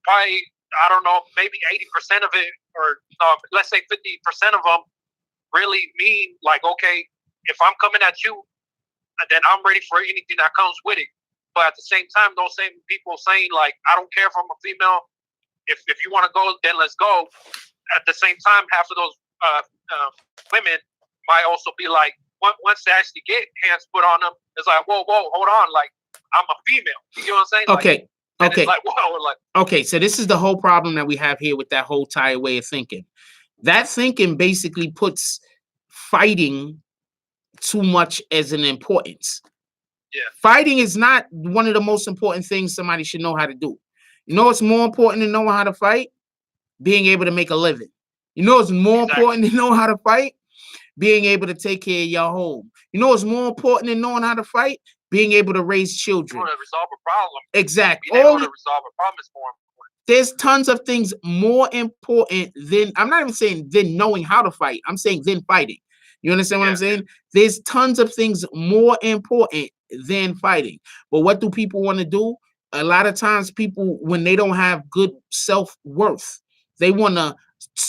Probably, I don't know, maybe 80% of it, or let's say 50% of them really mean like, okay, if I'm coming at you, then I'm ready for anything that comes with it. But at the same time, those same people saying like, I don't care if I'm a female. If you want to go, then let's go. At the same time, half of those women might also be like, once they actually get hands put on them, it's like, whoa, hold on, like I'm a female. You know what I'm saying? Okay. Like, okay. Like, whoa, like, okay. So this is the whole problem that we have here with that whole entire way of thinking. That thinking basically puts fighting too much as an importance. Yeah. Fighting is not one of the most important things somebody should know how to do. You know what's more important than knowing how to fight? Being able to make a living. You know what's more important than knowing how to fight? Being able to take care of your home. You know what's more important than knowing how to fight? Being able to raise children. To resolve a problem. Exactly. Being able to resolve a problem is more important. There's tons of things more important than, I'm not even saying than knowing how to fight. I'm saying than fighting. You understand what I'm saying? There's tons of things more important than fighting. But what do people want to do? A lot of times people, when they don't have good self-worth, they want to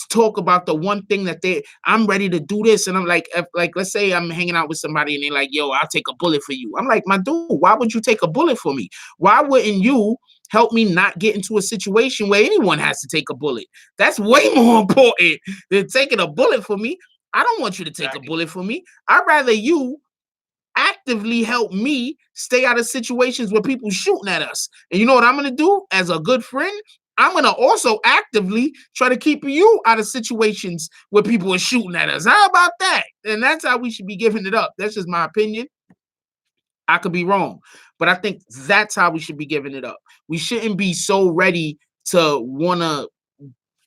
talk about the one thing that I'm ready to do this. And I'm like, let's say I'm hanging out with somebody and they're like, yo, I'll take a bullet for you. I'm like, my dude, why would you take a bullet for me? Why wouldn't you help me not get into a situation where anyone has to take a bullet? That's way more important than taking a bullet for me. I don't want you to take a bullet for me. I'd rather you actively help me stay out of situations where people shooting at us. And you know what I'm going to do as a good friend? I'm going to also actively try to keep you out of situations where people are shooting at us. How about that? And that's how we should be giving it up. That's just my opinion. I could be wrong, but I think that's how we should be giving it up. We shouldn't be so ready to want to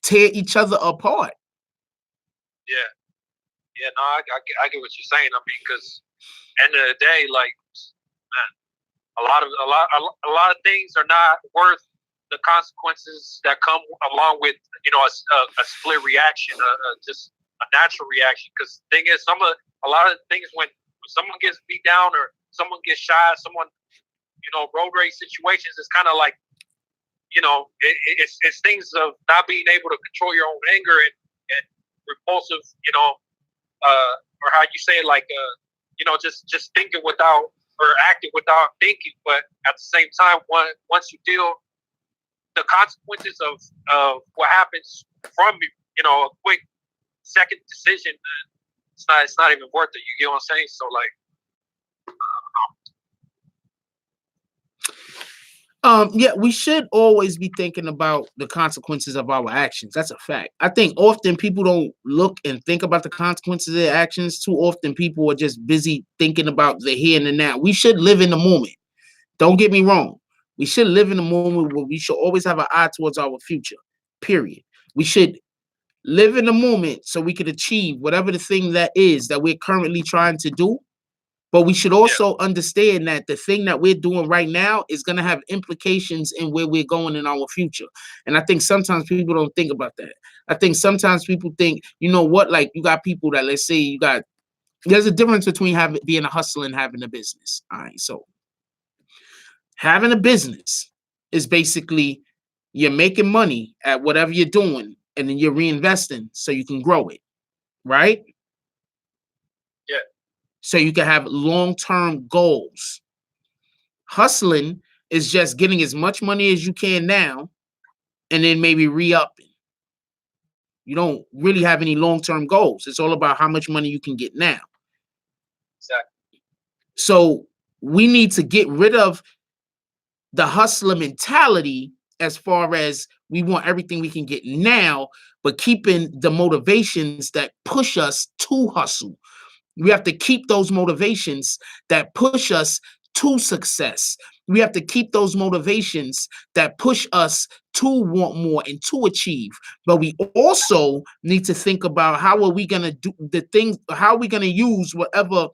tear each other apart. Yeah. Yeah, no, I get what you're saying. I mean, because end of the day, like, man, a lot of things are not worth the consequences that come along with, you know, a split reaction, just a natural reaction. Because the thing is, a lot of things when someone gets beat down or someone gets shot, someone, you know, road rage situations, it's kind of like it's things of not being able to control your own anger and repulsive, or how you say it, like, just thinking without or acting without thinking. But at the same time, once you deal the consequences of what happens from, a quick second decision, it's not even worth it. You get what I'm saying? So like, yeah, we should always be thinking about the consequences of our actions. That's a fact. I think often people don't look and think about the consequences of their actions. Too often people are just busy thinking about the here and the now. We should live in the moment. Don't get me wrong. We should live in the moment, where we should always have an eye towards our future, period. We should live in the moment so we could achieve whatever the thing that is that we're currently trying to do. But we should also understand that the thing that we're doing right now is going to have implications in where we're going in our future. And I think sometimes people don't think about that. I think sometimes people think, you know what, like you got people that, let's say there's a difference between being a hustler and having a business. All right. So having a business is basically you're making money at whatever you're doing and then you're reinvesting so you can grow it. Right? Yeah. So you can have long-term goals. Hustling is just getting as much money as you can now and then maybe re-upping. You don't really have any long-term goals. It's all about how much money you can get now. Exactly. So we need to get rid of the hustler mentality as far as we want everything we can get now, but keeping the motivations that push us to hustle. We have to keep those motivations that push us to success. We have to keep those motivations that push us to want more and to achieve. But we also need to think about how are we going to do the things, how are we going to use whatever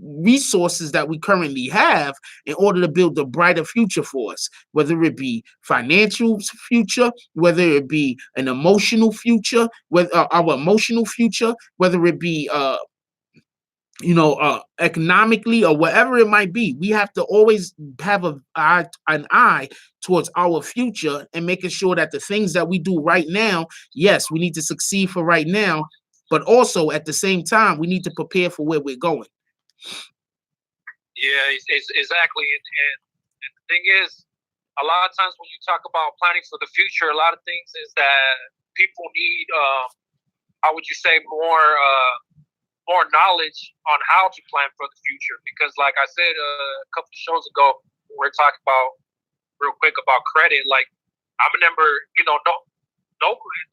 resources that we currently have in order to build a brighter future for us, whether it be financial future, whether it be an emotional future, whether our emotional future, whether it be economically or whatever it might be. We have to always have an eye towards our future and making sure that the things that we do right now, yes, we need to succeed for right now, but also at the same time, we need to prepare for where we're going. Yeah, it's exactly. And the thing is, a lot of times when you talk about planning for the future, a lot of things is that people need, how would you say, more knowledge on how to plan for the future. Because like I said a couple of shows ago, we were talking about real quick about credit. Like I remember,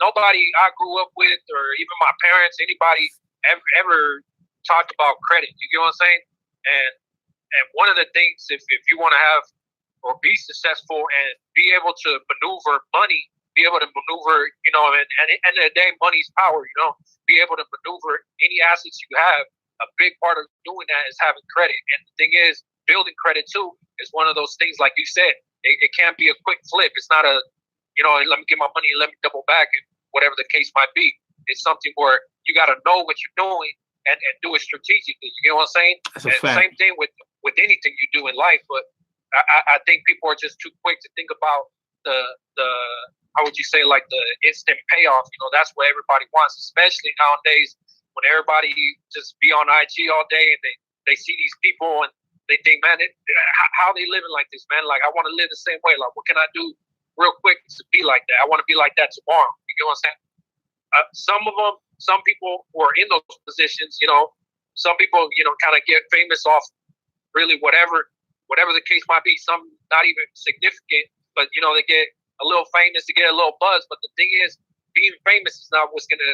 nobody I grew up with, or even my parents, anybody ever talked about credit. You get what I'm saying? And one of the things, if you want to have or be successful and be able to maneuver money, be able to maneuver, and at the end of the day, money's power, be able to maneuver any assets you have. A big part of doing that is having credit. And the thing is, building credit too is one of those things, like you said, it can't be a quick flip. It's not let me get my money and let me double back, and whatever the case might be. It's something where you got to know what you're doing and do it strategically. You get what I'm saying? That's a fact. Same thing with anything you do in life. But I think people are just too quick to think about the how would you say, like the instant payoff. That's what everybody wants, especially nowadays when everybody just be on IG all day and they see these people and they think, man, how they living like this, man? Like, I want to live the same way. Like, what can I do real quick to be like that? I want to be like that tomorrow. You get what I'm saying? Some people who are in those positions, some people, kind of get famous off really whatever the case might be. Some not even significant, but they get a little famous to get a little buzz. But the thing is, being famous is not what's gonna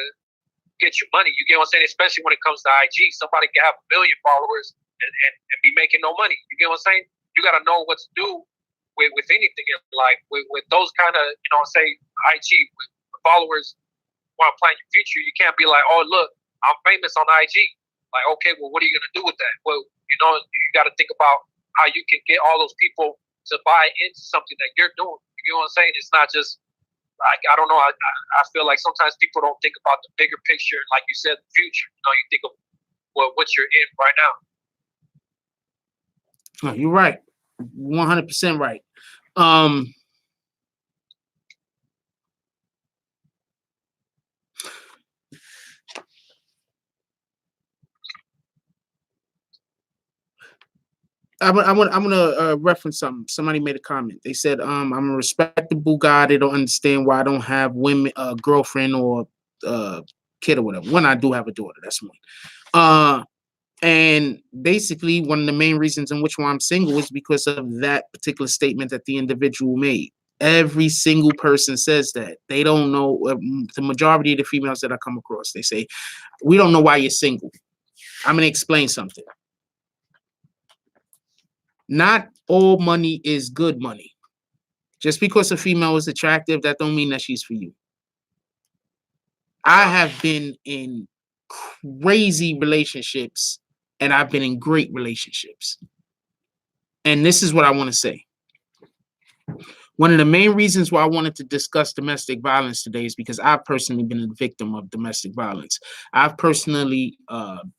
get you money. You get what I'm saying? Especially when it comes to IG, somebody can have 1 million followers and be making no money. You get what I'm saying? You got to know what to do with anything in life. With those kind of, say IG with followers, want to plan your future. You can't be like, oh look, I'm famous on IG. Like, okay, well, what are you gonna do with that? Well, you got to think about how you can get all those people to buy into something that you're doing. You know what I'm saying? It's not just like, I don't know. I feel like sometimes people don't think about the bigger picture. Like you said, the future. You think of what you're in right now. Oh, you're right. 100% right. I'm gonna reference something. Somebody made a comment. They said, I'm a respectable guy. They don't understand why I don't have women, girlfriend or kid or whatever. When I do have a daughter, that's one. And basically, one of the main reasons in which why I'm single is because of that particular statement that the individual made. Every single person says that. They don't know. The majority of the females that I come across, they say, we don't know why you're single. I'm gonna explain something. Not all money is good money. Just because a female is attractive, that don't mean that she's for you. I have been in crazy relationships and I've been in great relationships. And this is what I want to say. One of the main reasons why I wanted to discuss domestic violence today is because I've personally been a victim of domestic violence. I've personally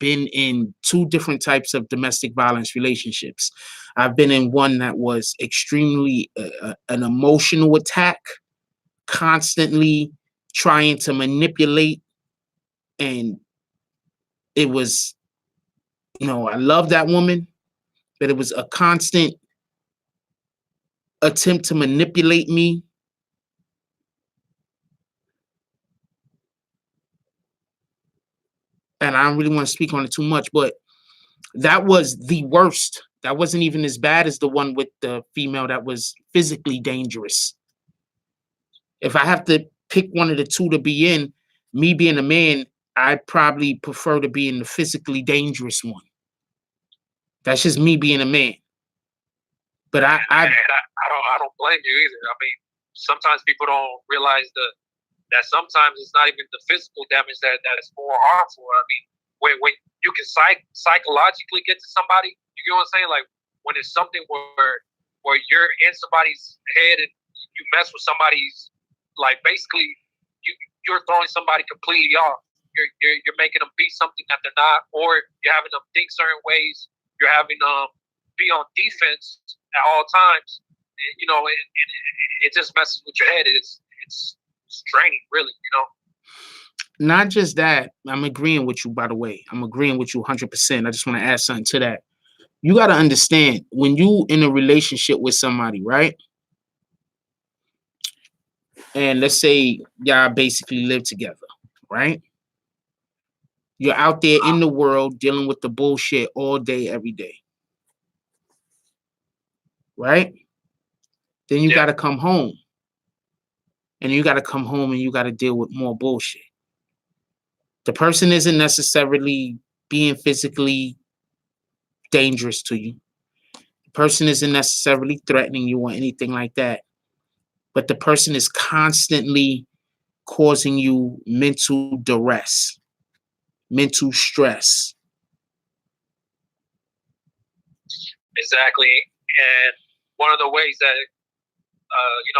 been in 2 different types of domestic violence relationships. I've been in one that was extremely an emotional attack, constantly trying to manipulate. And it was, I love that woman, but it was a constant attempt to manipulate me. And I don't really want to speak on it too much, but that was the worst. That wasn't even as bad as the one with the female that was physically dangerous. If I have to pick one of the 2 to be in, me being a man, I'd probably prefer to be in the physically dangerous one. That's just me being a man. But I don't blame you either. I mean, sometimes people don't realize that sometimes it's not even the physical damage that is more harmful. I mean, when you can psychologically get to somebody, you know what I'm saying? Like when it's something where you're in somebody's head and you mess with somebody's, like basically you're throwing somebody completely off. You're making them be something that they're not, or you're having them think certain ways. You're having them be on defense at all times. It just messes with your head. It's draining, really, Not just that. I'm agreeing with you, by the way. I'm agreeing with you 100%. I just want to add something to that. You got to understand, when you in a relationship with somebody, right? And let's say y'all basically live together, right? You're out there in the world dealing with the bullshit all day, every day. Right? Then you got to come home. And you got to come home and you got to deal with more bullshit. The person isn't necessarily being physically dangerous to you. The person isn't necessarily threatening you or anything like that. But the person is constantly causing you mental duress, mental stress. Exactly. And one of the ways that,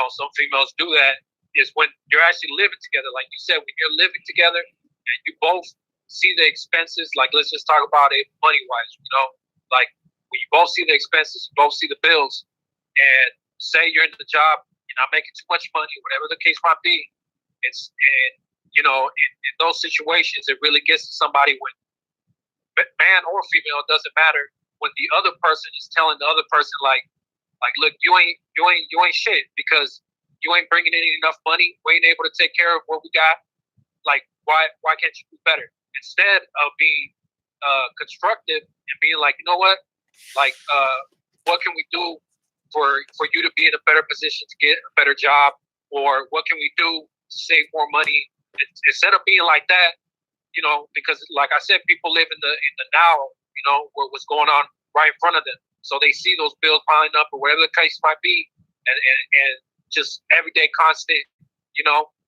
some females do that is when you're actually living together. Like you said, when you're living together and you both see the expenses, like let's just talk about it money-wise, like when you both see the expenses, you both see the bills, and say you're in the job, you're not making too much money, whatever the case might be. In those situations, it really gets to somebody when, man or female, it doesn't matter, when the other person is telling the other person like, look, you ain't shit because you ain't bringing in enough money. We ain't able to take care of what we got. Like, why can't you do better? Instead of being constructive and being like, you know what, like, what can we do for you to be in a better position to get a better job, or what can we do to save more money? Instead of being like that, because like I said, people live in the now, what's going on right in front of them. So they see those bills piling up or whatever the case might be, and just everyday constant,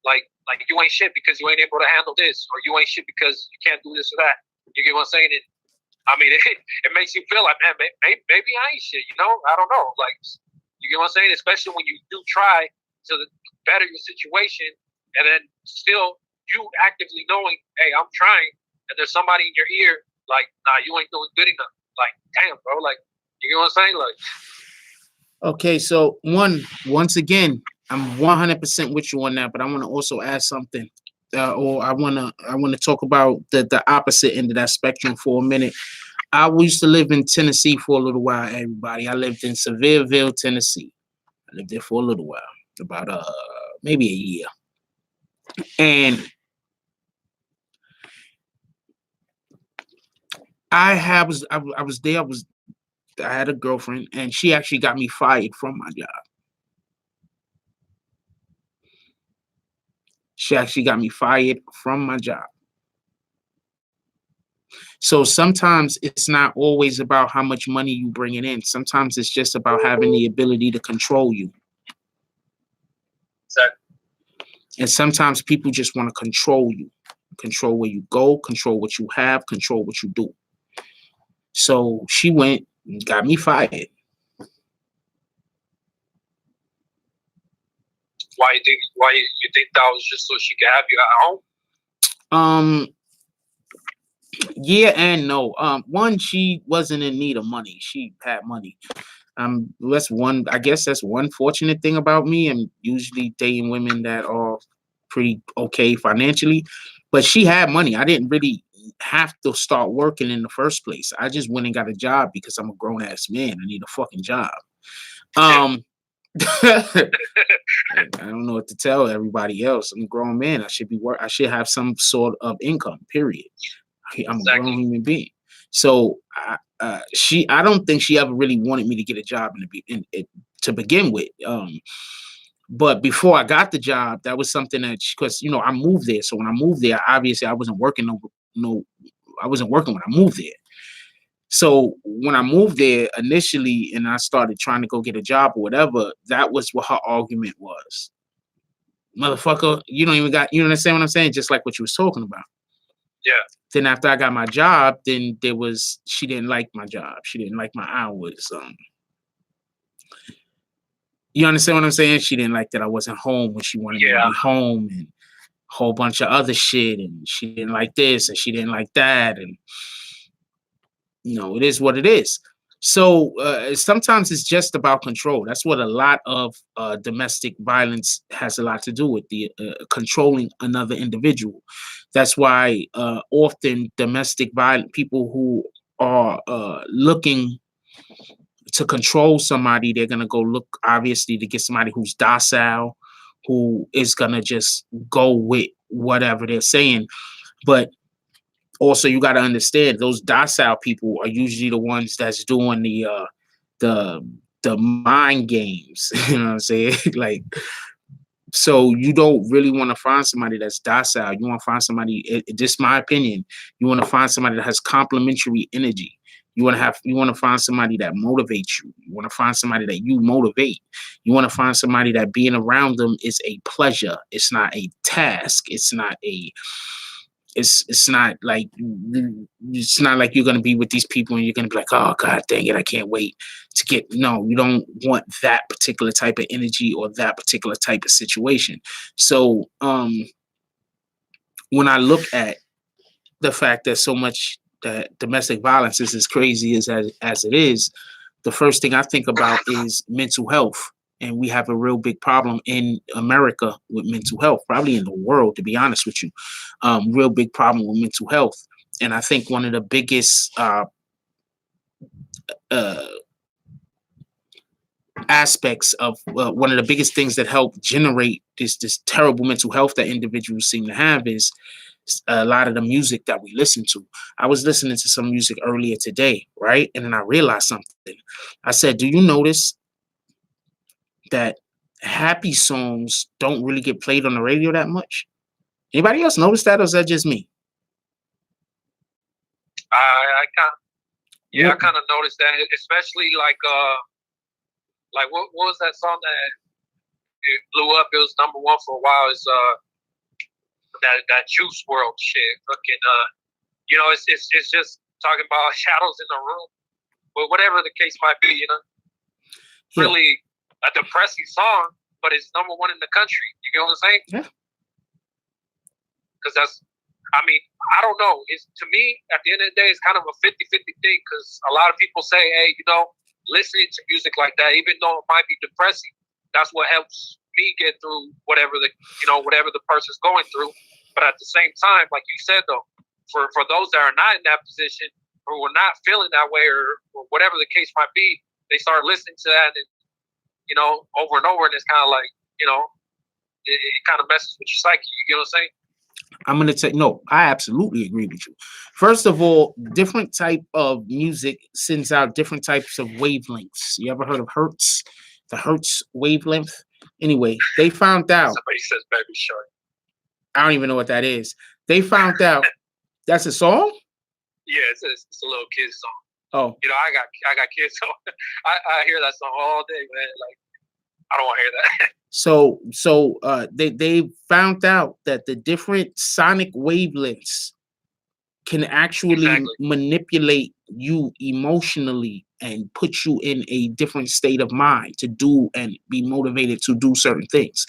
like you ain't shit because you ain't able to handle this, or you ain't shit because you can't do this or that. You get what I'm saying? I mean, it makes you feel like, man, maybe I ain't shit, I don't know. Like, you get what I'm saying? Especially when you do try to better your situation, and then still you actively knowing, hey, I'm trying, and there's somebody in your ear like, nah, you ain't doing good enough. Like, damn, bro. Like, you get what I'm saying? Like, okay, so once again, I'm 100% with you on that, but I want to also add something, or I want to talk about the opposite end of that spectrum for a minute. I used to live in Tennessee for a little while, everybody. I lived in Sevierville, Tennessee. I lived there for a little while, about maybe a year. And I was there. I had a girlfriend, and she actually got me fired from my job. She actually got me fired from my job. So sometimes it's not always about how much money you bringing in. Sometimes it's just about having the ability to control you. Exactly. And sometimes people just want to control you, control where you go, control what you have, control what you do. So she went and got me fired. Why you think that was just so she could have you at home? Yeah and no. One, she wasn't in need of money. She had money. I guess that's one fortunate thing about me. I'm usually dating women that are pretty okay financially, but she had money. I didn't really have to start working in the first place. I just went and got a job because I'm a grown ass man. I need a fucking job. I don't know what to tell everybody else. I'm a grown man. I should have some sort of income, period. I'm a grown human being. So I don't think she ever really wanted me to get a job to begin with. But before I got the job, that was something that, because I moved there. So when I moved there, obviously I wasn't working. I wasn't working when I moved there. So when I moved there initially, and I started trying to go get a job or whatever, that was what her argument was. Motherfucker, you don't even got. You understand what I'm saying? Just like what you was talking about. Yeah. Then after I got my job, then she didn't like my job. She didn't like my hours. You understand what I'm saying? She didn't like that I wasn't home when she wanted me to be home, and a whole bunch of other shit. And she didn't like this, and she didn't like that. And it is what it is. So sometimes it's just about control. That's what a lot of domestic violence has a lot to do with, the controlling another individual. That's why often domestic violent people who are looking to control somebody, they're going to go look, obviously, to get somebody who's docile, who is going to just go with whatever they're saying. But also, you got to understand, those docile people are usually the ones that's doing the mind games. You know what I'm saying? Like, so you don't really want to find somebody that's docile. You want to find somebody, this is my opinion, you want to find somebody that has complementary energy. You want to find somebody that motivates you. You want to find somebody that you motivate. You want to find somebody that being around them is a pleasure. It's not a task. It's not like you're gonna be with these people and you're gonna be like, oh god dang it, I can't wait to get. No, you don't want that particular type of energy or that particular type of situation. So when I look at the fact that so much that domestic violence is as crazy as it is, the first thing I think about is mental health. And we have a real big problem in America with mental health, probably in the world, to be honest with you. Real big problem with mental health. And I think one of the biggest aspects of one of the biggest things that help generate this terrible mental health that individuals seem to have is a lot of the music that we listen to. I was listening to some music earlier today, right? And then I realized something. I said, do you notice that happy songs don't really get played on the radio that much? Anybody else notice that, or is that just me? I kind of noticed that, especially like what was that song that it blew up? It was number one for a while. Is that Juice WRLD shit? Fucking it's just talking about shadows in the room, but whatever the case might be, really a depressing song, but it's number one in the country. You get what I'm saying? Yeah. Because I don't know. It's, to me, at the end of the day, it's kind of a 50-50 thing, because a lot of people say, hey, listening to music like that, even though it might be depressing, that's what helps me get through whatever the person's going through. But at the same time, like you said, though, for those that are not in that position, who are not feeling that way or whatever the case might be, they start listening to that and, you know, over and over, and it's kind of like, you know, it kind of messes with your psyche. You get what I'm saying? I'm going to say, no, I absolutely agree with you. First of all, different type of music sends out different types of wavelengths. You ever heard of Hertz? The Hertz wavelength? Anyway, they found out. Somebody says Baby Shark. I don't even know what that is. They found out. That's a song? Yeah, it's a little kid's song. Oh. You know, I got kids, so I hear that song all day, man. Like, I don't want to hear that. So they found out that the different sonic wavelengths can actually manipulate you emotionally and put you in a different state of mind to do and be motivated to do certain things.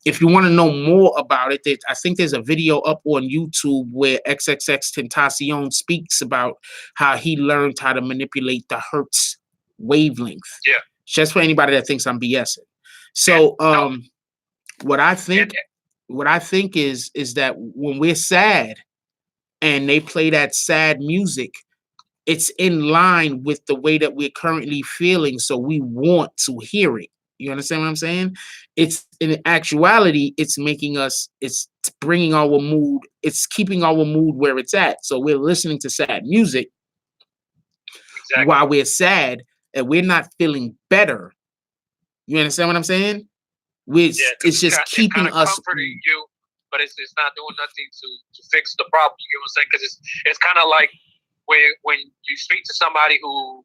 If you want to know more about it, I think there's a video up on YouTube where XXXTentacion speaks about how he learned how to manipulate the Hertz wavelength. Yeah. Just for anybody that thinks I'm BSing. So what I think is that when we're sad and they play that sad music, it's in line with the way that we're currently feeling. So we want to hear it. You understand what I'm saying? It's in actuality, it's bringing our mood, it's keeping our mood where it's at. So we're listening to sad music while we're sad and we're not feeling better. You understand what I'm saying? It's just keeping us comforting you, but it's not doing nothing to fix the problem. You know what I'm saying? Because it's kind of like when you speak to somebody who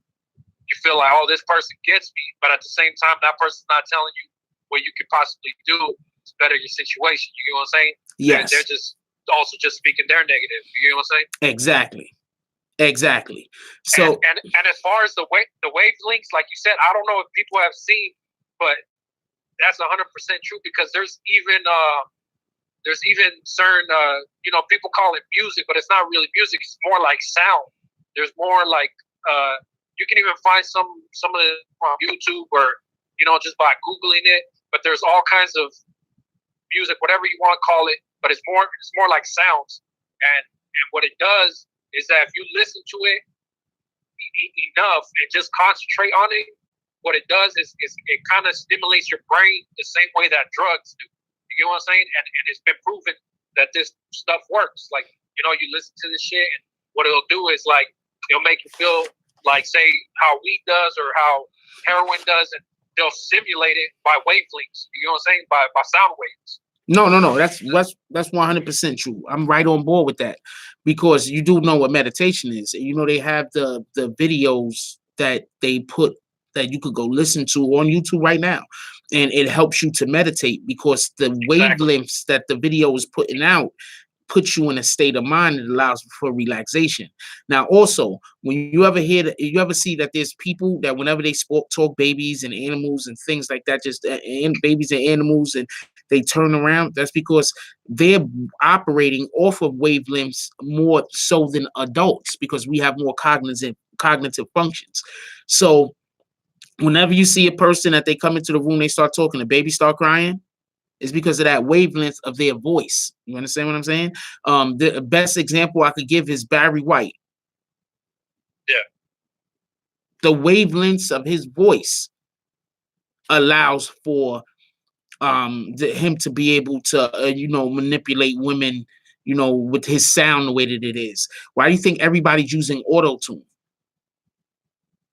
you feel like, oh, this person gets me, but at the same time, that person's not telling you what you could possibly do to better your situation. You know what I'm saying? Yes. They're just also just speaking their negative. You know what I'm saying? Exactly. So and as far as the wavelengths, like you said, I don't know if people have seen, but that's 100% true, because there's even certain you know, people call it music, but it's not really music. It's more like sound. There's more like you can even find some of it on YouTube or, you know, just by Googling it. But there's all kinds of music, whatever you want to call it. But it's more like sounds. And what it does is that if you listen to it enough and just concentrate on it, what it does is it kind of stimulates your brain the same way that drugs do. You know what I'm saying? And it's been proven that this stuff works. Like, you know, you listen to this shit, and what it'll do is, like, it'll make you feel like, say, how weed does or how heroin does, and they'll simulate it by wavelengths. You know what I'm saying? By sound waves. No. That's 100% true. I'm right on board with that, because you do know what meditation is. You know, they have the videos that they put that you could go listen to on YouTube right now, and it helps you to meditate, because the wavelengths that the video is putting out puts you in a state of mind that allows for relaxation. Now, also, when you ever see that there's people that whenever they talk babies and animals and things like that, just babies and animals, and they turn around, that's because they're operating off of wavelengths more so than adults, because we have more cognitive functions. So whenever you see a person that they come into the room, they start talking, the baby start crying, it's because of that wavelength of their voice. You understand what I'm saying? The best example I could give is Barry White. Yeah. The wavelengths of his voice allows for him to be able to, you know, manipulate women, you know, with his sound the way that it is. Why do you think everybody's using auto-tune?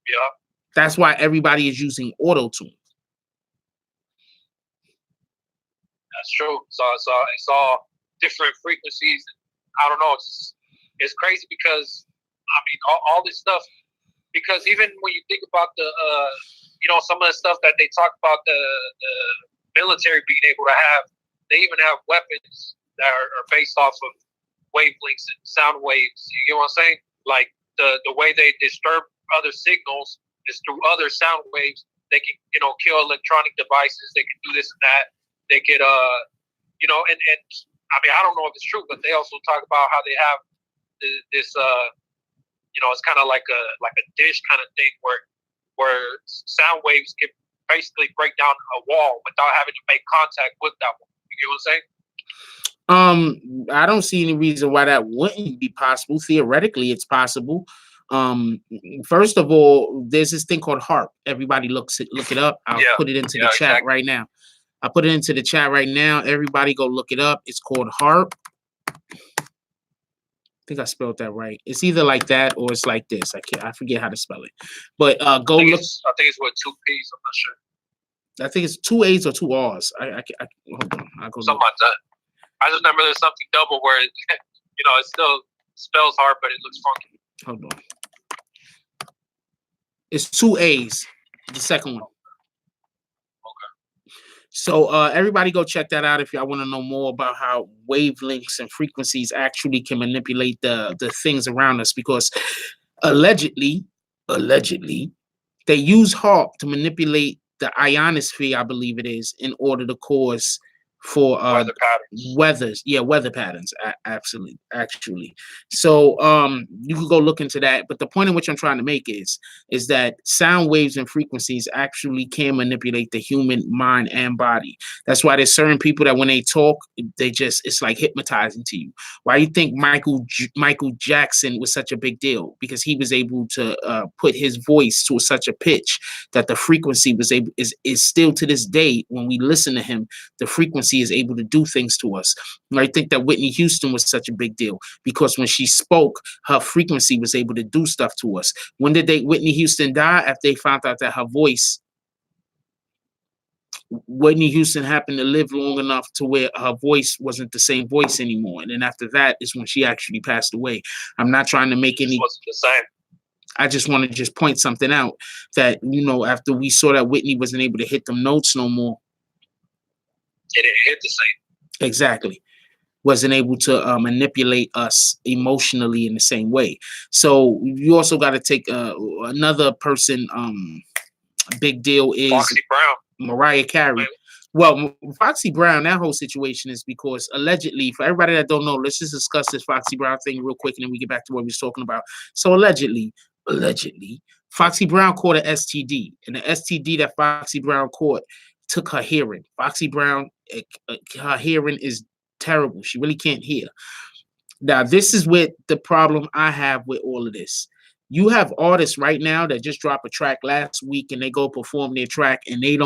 Yeah. That's why everybody is using auto-tune. That's true. It's all different frequencies. I don't know. It's crazy, because I mean, all this stuff. Because even when you think about the you know, some of the stuff that they talk about the military being able to have, they even have weapons that are based off of wavelengths and sound waves. You know what I'm saying? Like the way they disturb other signals is through other sound waves. They can, you know, kill electronic devices. They can do this and that. They could, you know, and I mean, I don't know if it's true, but they also talk about how they have this, you know, it's kind of like a dish kind of thing where sound waves can basically break down a wall without having to make contact with that wall. You get what I'm saying? I don't see any reason why that wouldn't be possible. Theoretically, it's possible. Um, First of all, there's this thing called HARP. Everybody look it up. I'll put it into the chat right now. I put it into the chat right now. Everybody go look it up. It's called HARP. I think I spelled that right. It's either like that or it's like this. I forget how to spell it. But go look. I think it's with 2 P's. I'm not sure. I think it's 2 A's or 2 R's. I hold on. I'll go something like that. I just remember there's something double where it, it still spells hard, but it looks funky. Hold on. It's 2 A's. The second one. So everybody go check that out if y'all want to know more about how wavelengths and frequencies actually can manipulate the things around us, because allegedly, they use HARP to manipulate the ionosphere, I believe it is, in order to cause for weather patterns. Absolutely, actually. So you could go look into that. But the point in which I'm trying to make is that sound waves and frequencies actually can manipulate the human mind and body. That's why there's certain people that when they talk, it's like hypnotizing to you. Why you think Michael Jackson was such a big deal? Because he was able to put his voice to such a pitch that the frequency is still to this day, when we listen to him, the frequency is able to do things to us. And I think that Whitney Houston was such a big deal because when she spoke, her frequency was able to do stuff to us. When did Whitney Houston die? After they found out that her voice, Whitney Houston happened to live long enough to where her voice wasn't the same voice anymore. And then after that is when she actually passed away. I'm not trying to make any. Wasn't the same. I just want to just point something out that, after we saw that Whitney wasn't able to hit them notes no more. It didn't hit the same. Exactly. Wasn't able to manipulate us emotionally in the same way. So you also got to take another person. Big deal is Foxy Brown. Mariah Carey. Well, Foxy Brown, that whole situation is because allegedly, for everybody that don't know, let's just discuss this Foxy Brown thing real quick and then we get back to what we was talking about. So allegedly, Foxy Brown caught an STD, and the STD that Foxy Brown caught took her hearing. Foxy Brown, her hearing is terrible. She really can't hear. Now, this is what the problem I have with all of this. You have artists right now that just drop a track last week and they go perform their track and they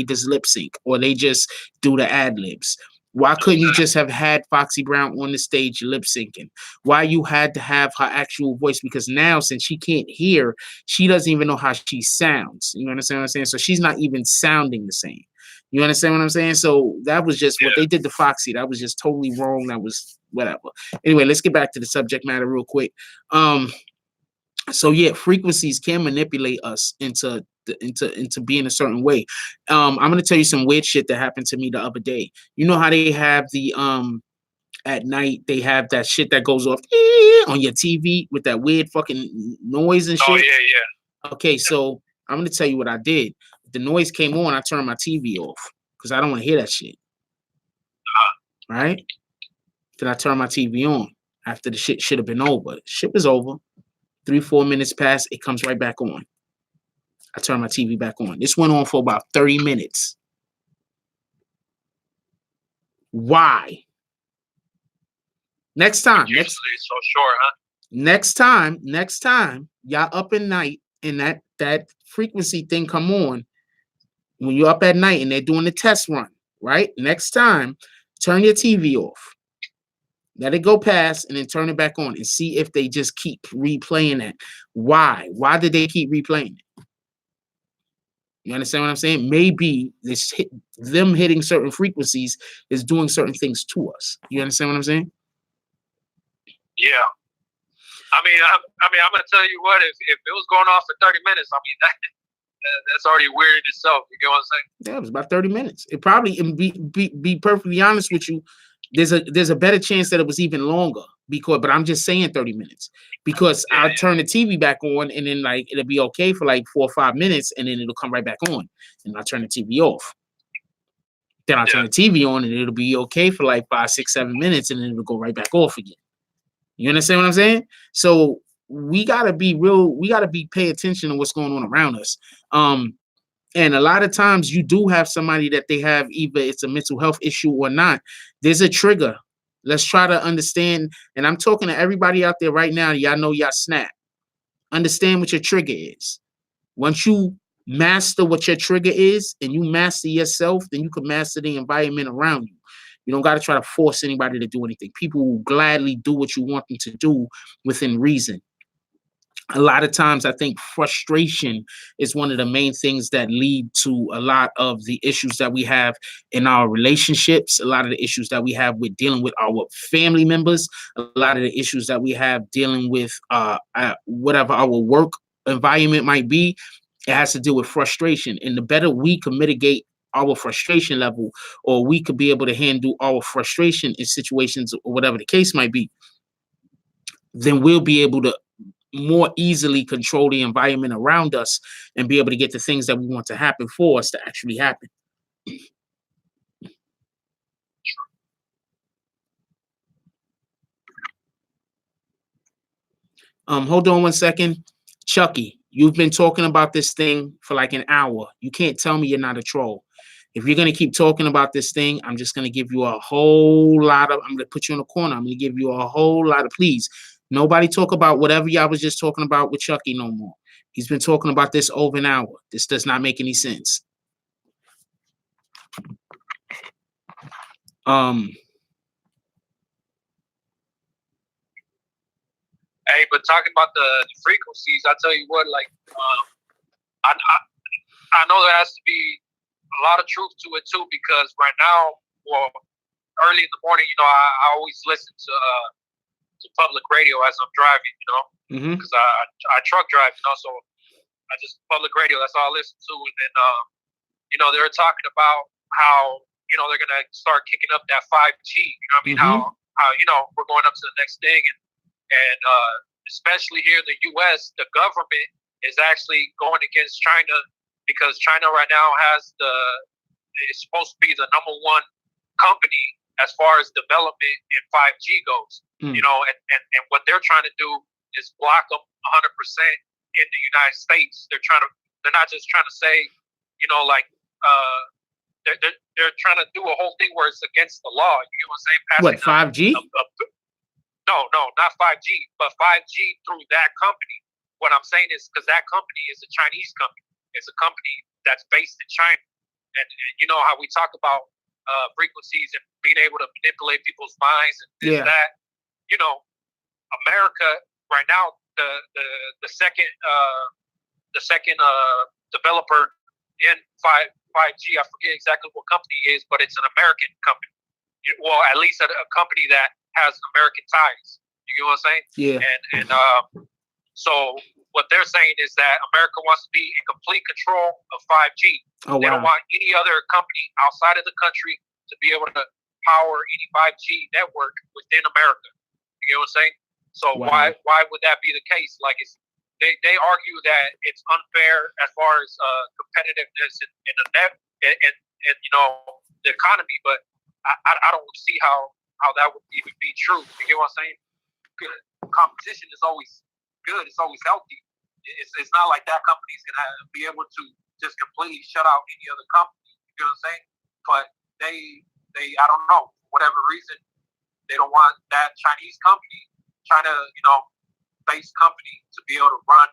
just lip sync or they just do the ad libs. Why couldn't you just have had Foxy Brown on the stage lip syncing? Why you had to have her actual voice? Because now, since she can't hear, she doesn't even know how she sounds. You understand what I'm saying? So she's not even sounding the same. You understand what I'm saying? So that was just what they did to Foxy. That was just totally wrong. That was whatever. Anyway, let's get back to the subject matter real quick. So yeah, frequencies can manipulate us into being a certain way. I'm gonna tell you some weird shit that happened to me the other day. You know how they have the at night they have that shit that goes off on your TV with that weird fucking noise and shit. Oh yeah. Okay, so I'm gonna tell you what I did. The noise came on, I turned my TV off because I don't want to hear that shit. Right? Then I turned my TV on after the shit should have been over. Shit was over. 3-4 minutes passed, it comes right back on. I turn my TV back on. This went on for about 30 minutes. Why? Next time. Usually it's so short, huh? Next time, y'all up at night and that frequency thing come on. When you're up at night and they're doing the test run, right? Next time, turn your TV off. Let it go past and then turn it back on and see if they just keep replaying that. Why? Why did they keep replaying it? You understand what I'm saying? Maybe them hitting certain frequencies is doing certain things to us. You understand what I'm saying? Yeah. I mean, I'm gonna tell you what. If it was going off for 30 minutes, I mean that's already weird in itself. You get what I'm saying? Yeah, it was about 30 minutes. It probably, be perfectly honest with you, there's a better chance that it was even longer but I'm just saying 30 minutes because I'll turn the TV back on and then like it'll be okay for like 4 or 5 minutes and then it'll come right back on and I'll turn the TV off. Then I'll turn the TV on and it'll be okay for like 5, 6, 7 minutes and then it'll go right back off again. You understand what I'm saying? So we gotta pay attention to what's going on around us. And a lot of times you do have somebody that they have, either it's a mental health issue or not. There's a trigger Let's try to understand. And I'm talking to everybody out there right now. Y'all know y'all snap. Understand what your trigger is. Once you master what your trigger is and you master yourself, then you can master the environment around you. You don't got to try to force anybody to do anything. People will gladly do what you want them to do within reason. A lot of times I think frustration is one of the main things that lead to a lot of the issues that we have in our relationships, a lot of the issues that we have with dealing with our family members, a lot of the issues that we have dealing with whatever our work environment might be. It has to do with frustration. And the better we can mitigate our frustration level, or we could be able to handle our frustration in situations or whatever the case might be, then we'll be able to more easily control the environment around us and be able to get the things that we want to happen for us to actually happen. Hold on one second. Chucky, you've been talking about this thing for like an hour. You can't tell me you're not a troll. If you're going to keep talking about this thing, I'm just going to give you a whole lot of, I'm going to put you in a corner. I'm going to give you a whole lot of, please. Nobody talk about whatever y'all was just talking about with Chucky no more. He's been talking about this over an hour. This does not make any sense. Hey, but talking about the frequencies, I tell you what, like, I know there has to be a lot of truth to it too, because right now, well, early in the morning, you know, I always listen to public radio as I'm driving, you know, because I truck drive, you know, so I just public radio. That's all I listen to, and then you know, they're talking about how, you know, they're gonna start kicking up that 5G. You know what I mean? How you know, we're going up to the next thing, and especially here in the U.S., the government is actually going against China, because China right now is supposed to be the #1 company as far as development in 5G goes. You know, and what they're trying to do is block them 100% in the United States. They're not just trying to say, you know, like they're trying to do a whole thing where it's against the law. You know what I'm saying? What, 5G? No, not 5G, but 5G through that company. What I'm saying is, because that company is a Chinese company. It's a company that's based in China. And you know how we talk about frequencies and being able to manipulate people's minds and this, that. You know, America right now, the second developer in 5G, I forget exactly what company it is, but it's an American company. Well, at least a company that has American ties. You get what I'm saying? Yeah. And so what they're saying is that America wants to be in complete control of 5G. Oh, they don't want any other company outside of the country to be able to power any 5G network within America. You know what I'm saying? So why would that be the case? Like, they argue that it's unfair as far as competitiveness in the net and you know, the economy, but I don't see how that would even be true. You get what I'm saying? Competition is always good. It's always healthy. It's not like that company's gonna be able to just completely shut out any other company. You know what I'm saying? But they I don't know, for whatever reason, they don't want that Chinese company, China-based company, to be able to run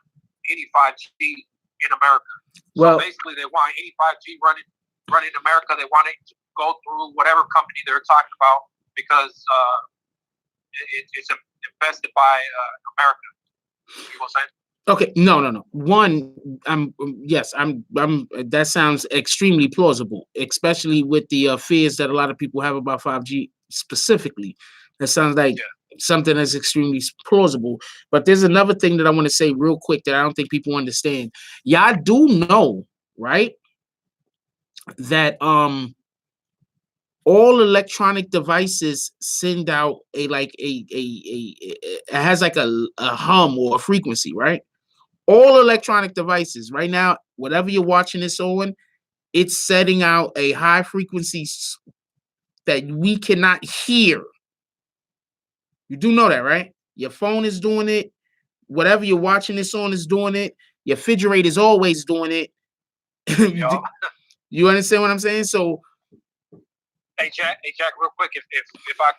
any 5G in America. Well, so basically, they want any 5G running in America. They want it to go through whatever company they're talking about, because it's invested by America. You know what I'm saying? Okay, no. One, that sounds extremely plausible, especially with the fears that a lot of people have about 5G specifically. That sounds like something that's extremely plausible. But there's another thing that I want to say real quick that I don't think people understand. Y'all do know, right, that all electronic devices send out it has like a hum or a frequency, right? All electronic devices right now, whatever you're watching this on, it's setting out a high frequency that we cannot hear. You do know that, right? Your phone is doing it. Whatever you're watching this on is doing it. Your refrigerator is always doing it. You understand what I'm saying? So, Hey Jack, real quick, if I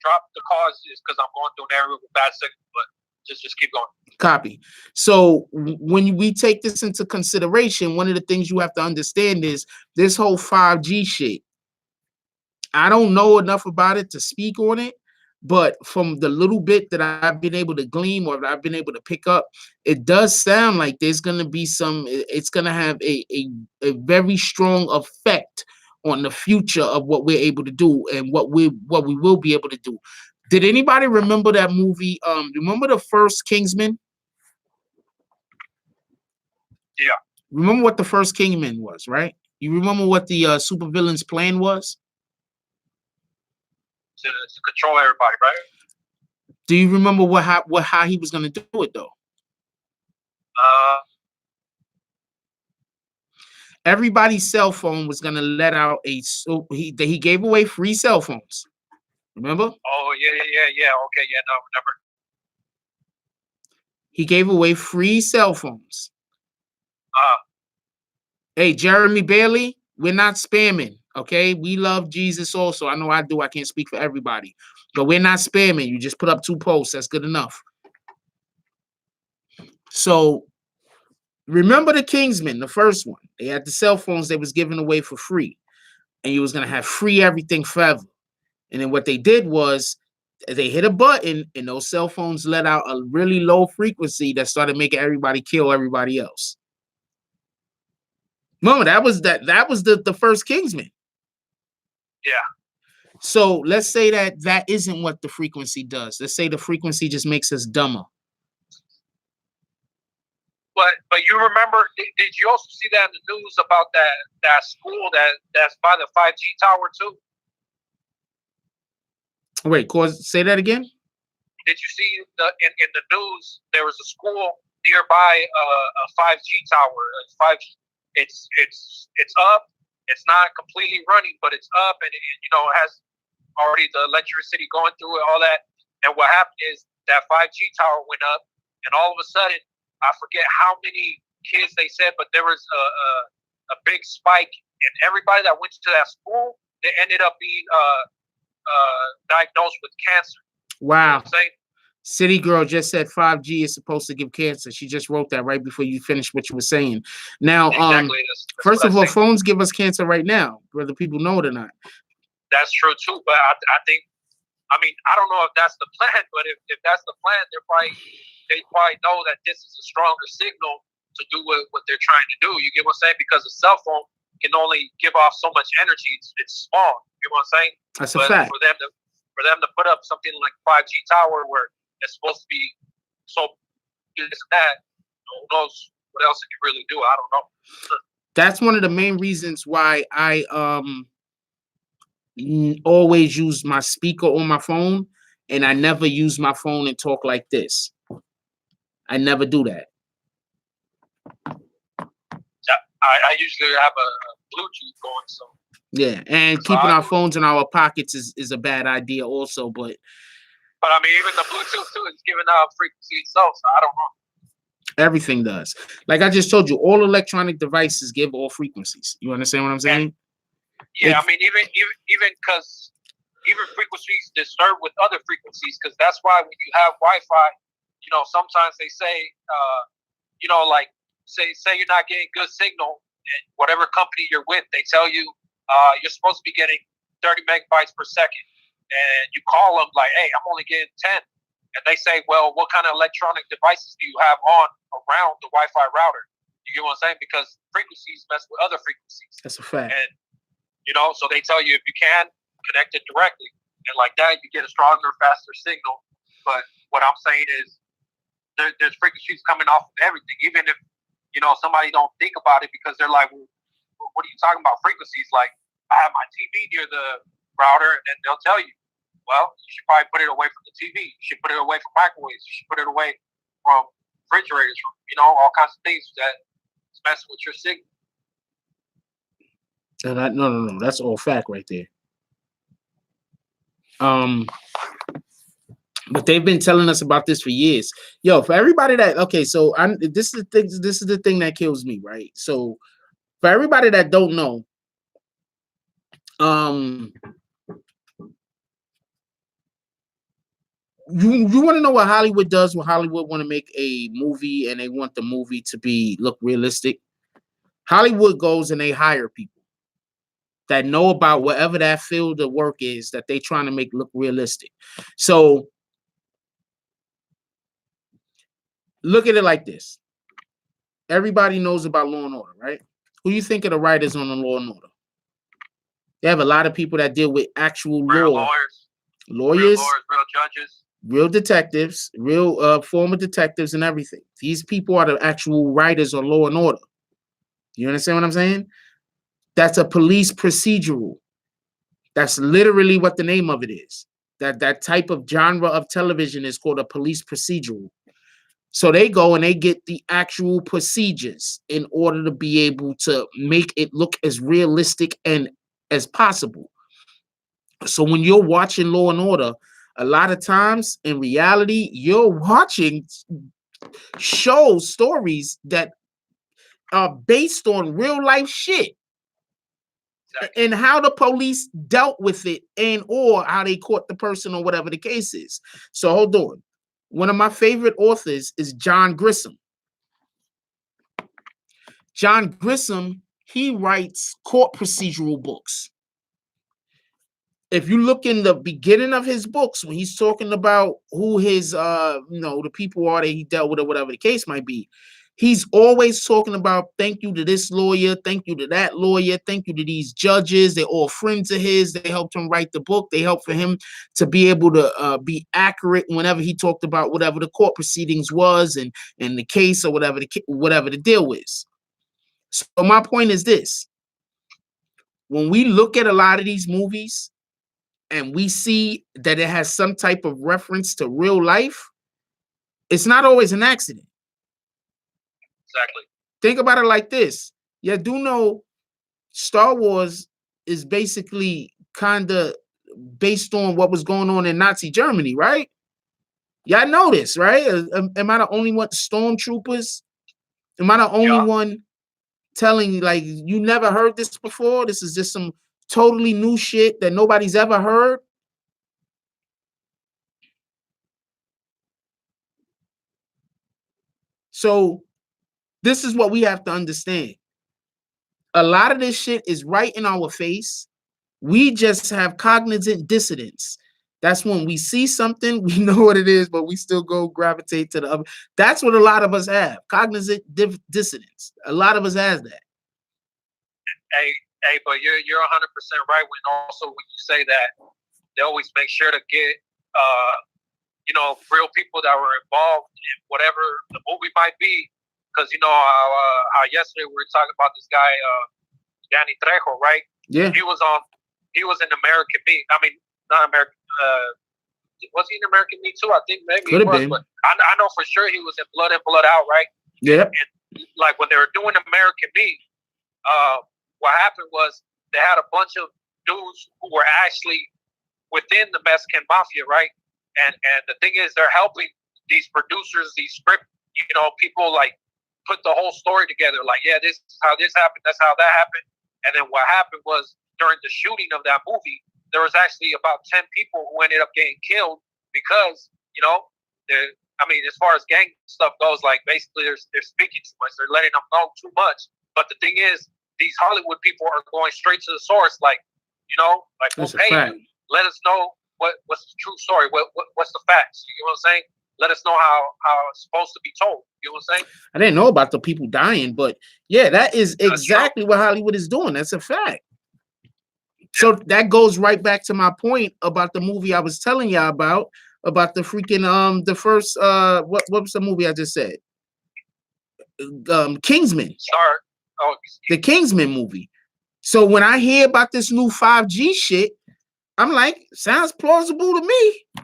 drop the calls, it's because I'm going through an area with bad signal, but just keep going. Copy. So when we take this into consideration, one of the things you have to understand is this whole 5G shit. I don't know enough about it to speak on it, but from the little bit that I've been able to glean or that I've been able to pick up, it does sound like there's going to be it's going to have a very strong effect on the future of what we're able to do and what we will be able to do. Did anybody remember that movie? Remember the first Kingsman? Yeah. Remember what the first Kingsman was, right? You remember what the supervillain's plan was? To control everybody, right? Do you remember how he was going to do it though? Everybody's cell phone was going to let out he gave away free cell phones. Remember? Oh yeah. Okay, yeah, no, remember. He gave away free cell phones. Hey, Jeremy Bailey, we're not spamming, okay? We love Jesus also. I know I do. I can't speak for everybody. But we're not spamming. You just put up 2 posts. That's good enough. So remember the Kingsman, the first one. They had the cell phones they was giving away for free. And you was going to have free everything forever. And then what they did was they hit a button and those cell phones let out a really low frequency that started making everybody kill everybody else. Remember, that was the first Kingsman. Yeah. So let's say that isn't what the frequency does. Let's say the frequency just makes us dumber. But you remember? Did you also see that in the news about that school that's by the 5G tower too? Wait, say that again. Did you see in the news there was a school nearby a 5G tower? 5G. It's up. It's not completely running, but it's up, and it has already the electricity going through it, all that. And what happened is that 5G tower went up, and all of a sudden, I forget how many kids they said, but there was a big spike, and everybody that went to that school, they ended up being diagnosed with cancer. Wow. You know what I'm saying? City Girl just said 5G is supposed to give cancer. She just wrote that right before you finished what you were saying. Now, exactly. That's first of all, phones give us cancer right now, whether people know it or not. That's true too, but I think, I don't know if that's the plan, but if that's the plan, they probably know that this is a stronger signal to do what they're trying to do. You get what I'm saying? Because a cell phone can only give off so much energy. It's small. You know what I'm saying? That's a fact. For them to put up something like 5G tower where it's supposed to be so this that, who knows what else it can really do? I don't know. That's one of the main reasons why I always use my speaker on my phone, and I never use my phone and talk like this. I never do that. I usually have a Bluetooth going, so. Yeah, and keeping our phones in our pockets is a bad idea also, but even the Bluetooth too is giving out frequency itself, so I don't know. Everything does. Like I just told you, all electronic devices give all frequencies. You understand what I'm saying? Yeah, even because even frequencies disturb with other frequencies, because that's why when you have Wi-Fi, sometimes they say, like say you're not getting good signal, and whatever company you're with, they tell you you're supposed to be getting 30 megabytes per second, and you call them like, hey, I'm only getting 10, and they say, well, what kind of electronic devices do you have on around the Wi-Fi router? You get what I'm saying? Because frequencies mess with other frequencies. That's a fact. And so they tell you if you can connect it directly, and like that you get a stronger, faster signal. But what I'm saying is there's frequencies coming off of everything, even if somebody don't think about it because they're like, well, what are you talking about frequencies? Like, I have my TV near the router, and they'll tell you, well, you should probably put it away from the TV. You should put it away from microwaves. You should put it away from refrigerators, from all kinds of things that mess with your signal. No. That's all fact right there. But they've been telling us about this for years. Yo, for everybody so this is the thing that kills me, right? So for everybody that don't know, Um, you want to know what Hollywood does when Hollywood want to make a movie and they want the movie to look realistic? Hollywood goes and they hire people that know about whatever that field of work is that they trying to make look realistic. So look at it like this. Everybody knows about Law and Order, right? Who you think of the writers on the Law and Order? They have a lot of people that deal with actual real law. Lawyers, real judges, real detectives, real former detectives and everything. These people are the actual writers on Law and Order. You understand what I'm saying? That's a police procedural. That's literally what the name of it is. That type of genre of television is called a police procedural. So they go and they get the actual procedures in order to be able to make it look as realistic and as possible. So when you're watching Law and Order, a lot of times in reality, you're watching stories that are based on real life shit. Exactly. And how the police dealt with it and or how they caught the person or whatever the case is. So hold on. One of my favorite authors is John Grisham. John Grisham, he writes court procedural books. If you look in the beginning of his books, when he's talking about who his the people are that he dealt with or whatever the case might be, he's always talking about thank you to this lawyer, thank you to that lawyer, thank you to these judges. They're all friends of his. They helped him write the book. They helped for him to be able to be accurate whenever he talked about whatever the court proceedings was and the case or whatever the deal is. So my point is this. When we look at a lot of these movies and we see that it has some type of reference to real life, it's not always an accident. Exactly. Think about it like this. You do know Star Wars is basically kind of based on what was going on in Nazi Germany, right? Y'all know this, right? Am I the only one? Stormtroopers? Am I the only one telling, like, you never heard this before? This is just some totally new shit that nobody's ever heard? So this is what we have to understand. A lot of this shit is right in our face. We just have cognizant dissonance. That's when we see something, we know what it is, but we still go gravitate to the other. That's what a lot of us have. Cognizant dissonance. A lot of us has that. Hey, but you're 100% right when you say that they always make sure to get real people that were involved in whatever the movie might be. Because how yesterday we were talking about this guy Danny Trejo, right? Yeah. He was in American Me. I mean, not American. Was he in American Me too? I think maybe Could he was, been. but I know for sure he was in Blood In, Blood Out, right? Yeah. And like when they were doing American Me, what happened was they had a bunch of dudes who were actually within the Mexican mafia, right? And the thing is, they're helping these producers, these script, people like put the whole story together. Like, yeah, this is how this happened. That's how that happened. And then what happened was during the shooting of that movie, there was actually about 10 people who ended up getting killed because, as far as gang stuff goes, like basically they're speaking too much. They're letting them know too much. But the thing is, these Hollywood people are going straight to the source. Like, we'll pay you. Let us know what's the true story. What's the facts? You know what I'm saying? Let us know how it's supposed to be told. You know what I'm saying? I didn't know about the people dying, but yeah, that is exactly what Hollywood is doing. That's a fact. So that goes right back to my point about the movie I was telling y'all about the freaking the first what was the movie I just said? Kingsman. The Kingsman movie. So when I hear about this new 5G shit, I'm like, sounds plausible to me.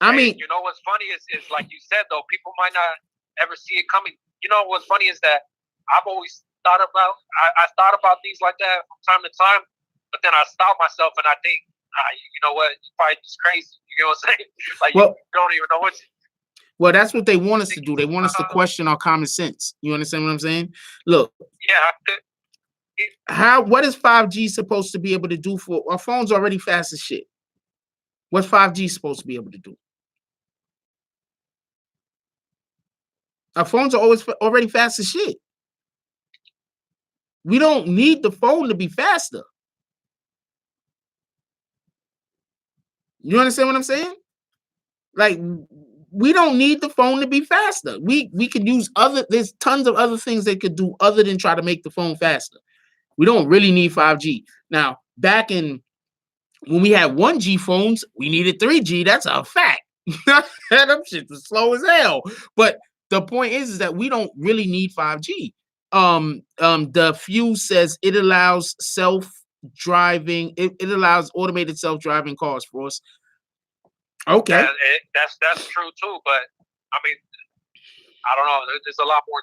I mean, you know what's funny is like you said though, people might not ever see it coming. You know what's funny is that I've always thought about I thought about things like that from time to time, but then I stop myself and I think, you know what, you're probably just crazy. You know what I'm saying? Like, you don't even know what. Well, that's what they want us to do. They want us to question our common sense. You understand what I'm saying? Look. Yeah, What is 5G supposed to be able to do for our phones? Already fast as shit. What's 5G supposed to be able to do? Our phones are already fast as shit. We don't need the phone to be faster. You understand what I'm saying? Like, we don't need the phone to be faster. We could use there's tons of other things they could do other than try to make the phone faster. We don't really need 5G. Now, back in when we had 1G phones, we needed 3G. That's a fact. Them shit was slow as hell. But the point is that we don't really need 5G. The Fuse says it allows self-driving, it allows automated self-driving cars for us. Okay. That's true too, but I mean, I don't know. There's a lot more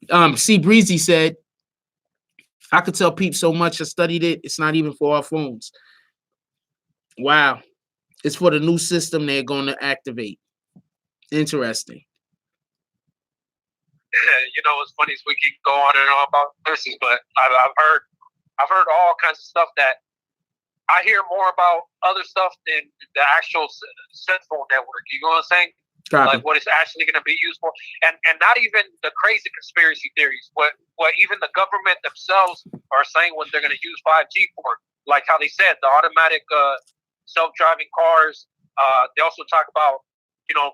to it. C Breezy said, I could tell Pete so much. I studied it. It's not even for our phones. Wow. It's for the new system they're going to activate. Interesting. You know, it's funny. We can go on and on about this, but I've heard all kinds of stuff that I hear more about other stuff than the actual central network. You know what I'm saying? Copy. Like what it's actually going to be used for, and not even the crazy conspiracy theories. What even the government themselves are saying what they're going to use 5G for. Like how they said the automatic self-driving cars. They also talk about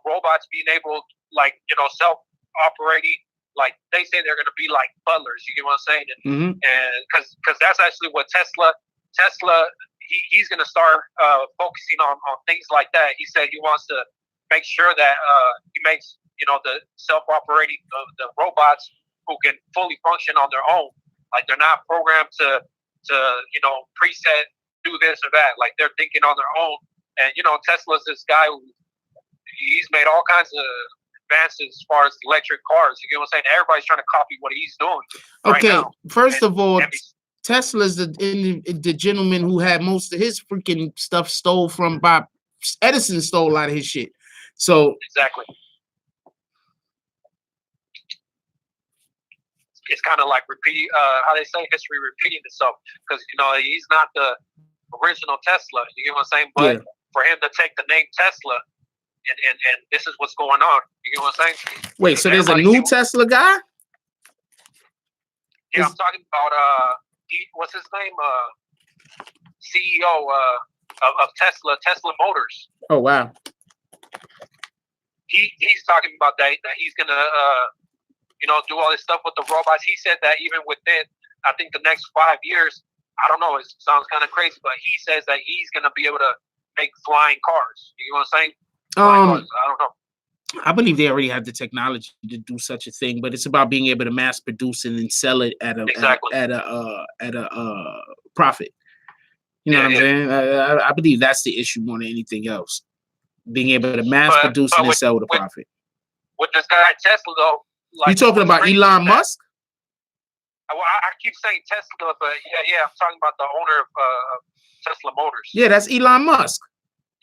robots being able self-operating. Like they say they're going to be like butlers. You get what I'm saying? And because that's actually what Tesla. He's going to start focusing on things like that. He said he wants to make sure that he makes the self-operating the robots who can fully function on their own. Like they're not programmed to preset do this or that. Like they're thinking on their own. And Tesla's this guy who he's made all kinds of advances as far as electric cars. You get what I'm saying? Everybody's trying to copy what he's doing. Okay, right now. First of all, Tesla's the gentleman who had most of his freaking stuff stole from Bob Edison. Stole a lot of his shit. So exactly, it's kind of like repeat. How they say history repeating itself, because he's not the original Tesla. You get what I'm saying? But for him to take the name Tesla, and this is what's going on. You get what I'm saying? Wait, so there's a new Tesla guy? Yeah, I'm talking about what's his name? CEO of Tesla Motors. Oh wow. He's talking about that he's gonna do all this stuff with the robots. He said that even within I think the next 5 years, I don't know, it sounds kind of crazy, but he says that he's gonna be able to make flying cars. You know what I'm saying? Cars, I don't know. I believe they already have the technology to do such a thing, but it's about being able to mass produce and then sell it at a profit. You know what I'm saying? I believe that's the issue more than anything else. Being able to mass produce and then sell with a profit. With this guy Tesla, though, you talking about Elon Musk? I keep saying Tesla, but yeah, I'm talking about the owner of Tesla Motors. Yeah, that's Elon Musk.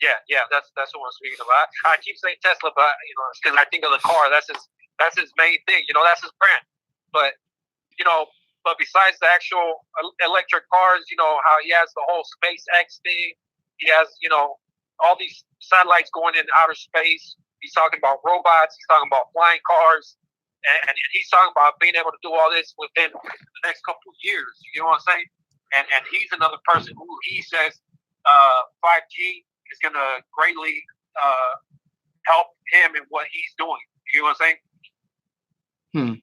Yeah, that's what I'm speaking about. I keep saying Tesla, but because I think of the car, that's his main thing. That's his brand. But but besides the actual electric cars, how he has the whole SpaceX thing. He has all these satellites going in outer space. He's talking about robots. He's talking about flying cars, and he's talking about being able to do all this within the next couple of years. You know what I'm saying? And he's another person who he says 5G is going to greatly help him in what he's doing. You know what I'm saying?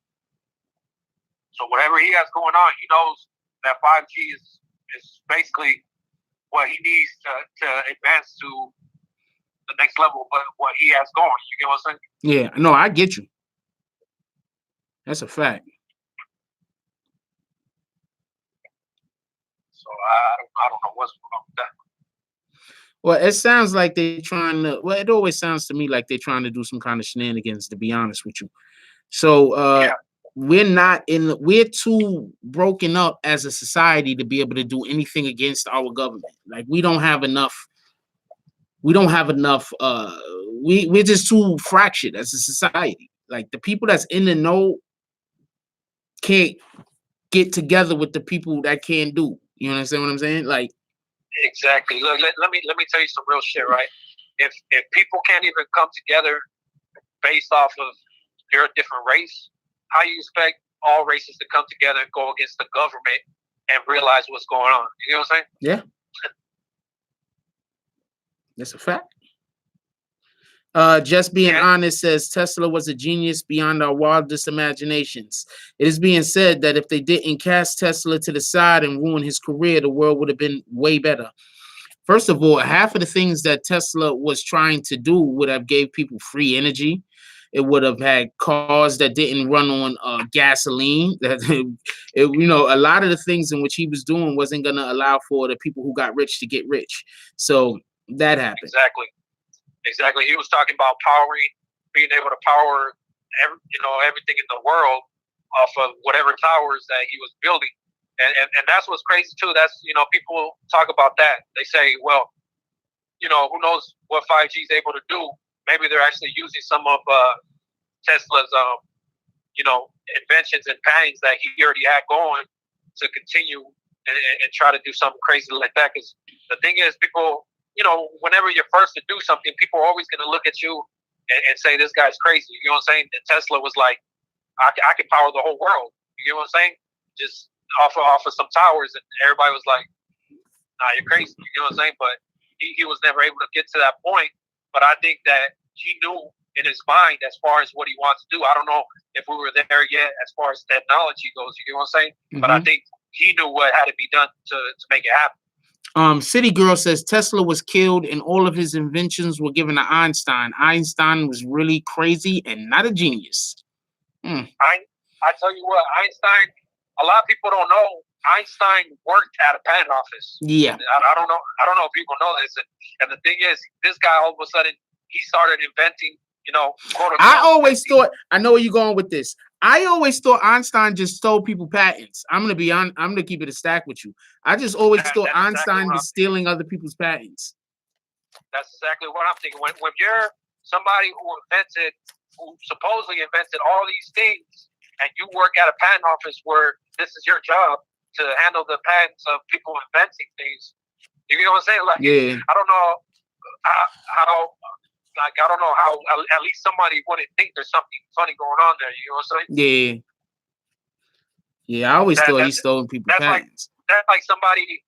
So whatever he has going on, he knows that 5G is basically what he needs to advance to the next level, but what he has going. You get what I'm saying? Yeah, no, I get you. That's a fact. So I don't know what's going on with that. Well, it sounds like they're trying to. Well, it always sounds to me like they're trying to do some kind of shenanigans. To be honest with you, so we're too broken up as a society to be able to do anything against our government. Like we don't have enough. We're just too fractured as a society. Like the people that's in the know can't get together with the people that can do. You understand what I'm saying? Like, exactly. Look, let me tell you some real shit, right? If people can't even come together based off of you're a different race, how you expect all races to come together and go against the government and realize what's going on? You know what I'm saying? Yeah. That's a fact. Just being honest says Tesla was a genius beyond our wildest imaginations. It is being said that if they didn't cast Tesla to the side and ruin his career, the world would have been way better. First of all, half of the things that Tesla was trying to do would have gave people free energy. It would have had cars that didn't run on gasoline. That a lot of the things in which he was doing wasn't going to allow for the people who got rich to get rich. So that happened. Exactly. He was talking about being able to power everything in the world off of whatever towers that he was building. And that's what's crazy too. That's, people talk about that. They say, well, who knows what 5G is able to do? Maybe they're actually using some of Tesla's, inventions and patents that he already had going to continue and try to do something crazy like that. Because the thing is, people, whenever you're first to do something, people are always going to look at you and say, this guy's crazy. You know what I'm saying? And Tesla was like, I can power the whole world. You know what I'm saying? Just off of some towers. And everybody was like, nah, you're crazy. You know what I'm saying? But he was never able to get to that point. But I think that he knew in his mind as far as what he wants to do. I don't know if we were there yet as far as technology goes. You know what I'm saying? Mm-hmm. But I think he knew what had to be done to make it happen. City Girl says Tesla was killed and all of his inventions were given to Einstein. Einstein was really crazy and not a genius. I tell you what, Einstein, a lot of people don't know, Einstein worked at a patent office. Yeah. I don't know if people know this. And the thing is, this guy all of a sudden, he started inventing, I always thought, I know where you're going with this. I always thought Einstein just stole people patents. I'm going to keep it a stack with you. I just always thought Einstein was stealing other people's patents. That's exactly what I'm thinking. When you're somebody who supposedly invented all these things, and you work at a patent office where this is your job to handle the patents of people inventing things, you know what I'm saying? Like, yeah. I don't know how at least somebody wouldn't think there's something funny going on there. You know what I'm saying? Yeah. I always thought he stole people's patents. That's like somebody,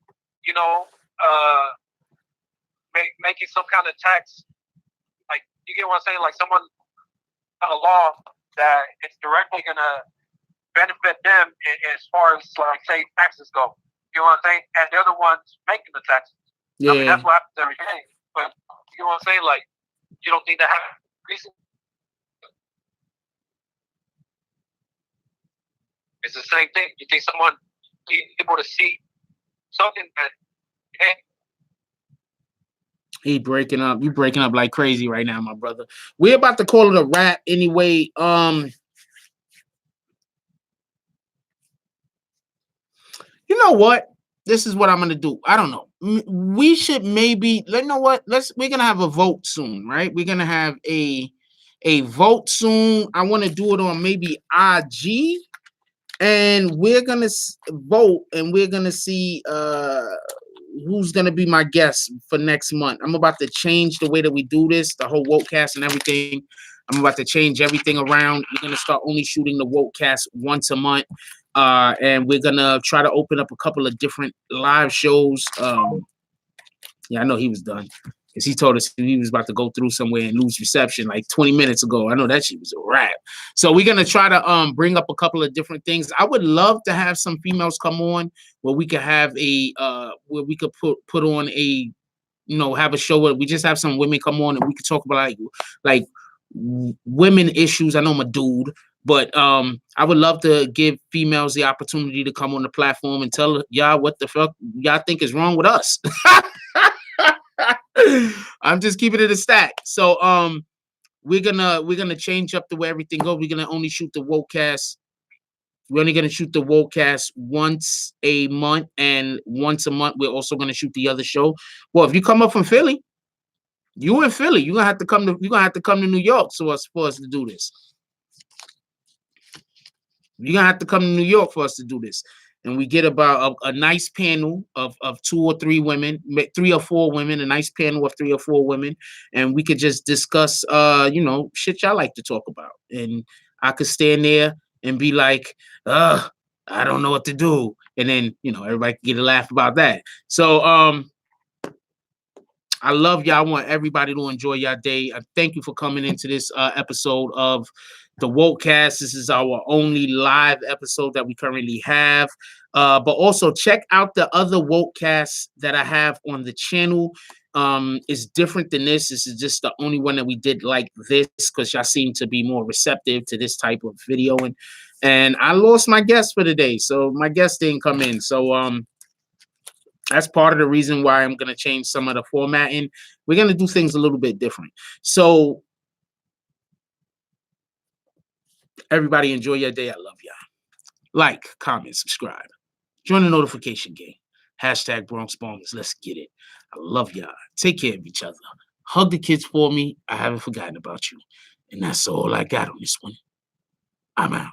making some kind of tax. Like, you get what I'm saying? Like someone on a law that it's directly going to benefit them as far as, like, say, taxes go. You know what I'm saying? And they're the ones making the taxes. Yeah. I mean, that's what happens every day. But you know what I'm saying? Like, you don't think that happens? It's the same thing. You think someone is able to see something that, hey, you breaking up like crazy right now, my brother. We're about to call it a wrap anyway. You know what? This is what I'm gonna do. I don't know. We should maybe, we're gonna have a vote soon, right? We're gonna have a vote soon. I want to do it on maybe IG, and we're gonna vote, and we're gonna see who's gonna be my guest for next month. I'm about to change the way that we do this, the whole Wokecast and everything. I'm about to change everything around. We're gonna start only shooting the Wokecast once a month. And we're gonna try to open up a couple of different live shows. Yeah, I know he was done because he told us he was about to go through somewhere and lose reception like 20 minutes ago. I know that shit was a wrap. So we're gonna try to bring up a couple of different things. I would love to have some females come on where we could have where we could put on a, have a show where we just have some women come on and we could talk about like women issues. I know I'm a dude. But I would love to give females the opportunity to come on the platform and tell y'all what the fuck y'all think is wrong with us. I'm just keeping it a stack. So we're gonna change up the way everything goes. We're gonna only shoot the Wokecast. We're only gonna shoot the Wokecast once a month, and once a month we're also gonna shoot the other show. Well, if you come up from Philly, you in Philly, you're gonna have to come to New York for us to do this. You're gonna have to come to New York for us to do this. And we get about a nice panel of 2 or 3 women, 3 or 4 women, a nice panel of 3 or 4 women, and we could just discuss shit y'all like to talk about. And I could stand there and be like, I don't know what to do. And then, everybody can get a laugh about that. So I love y'all. I want everybody to enjoy your day. Thank you for coming into this episode of the Wokecast. This is our only live episode that we currently have. But also check out the other Wokecasts that I have on the channel. It's different than this. This is just the only one that we did like this because y'all seem to be more receptive to this type of video. And I lost my guest for the day, so my guest didn't come in. So that's part of the reason why I'm going to change some of the formatting. We're going to do things a little bit different. So everybody enjoy your day. I love y'all. Like, comment, subscribe. Join the notification game. Hashtag Bronx Bombers. Let's get it. I love y'all. Take care of each other. Hug the kids for me. I haven't forgotten about you. And that's all I got on this one. I'm out.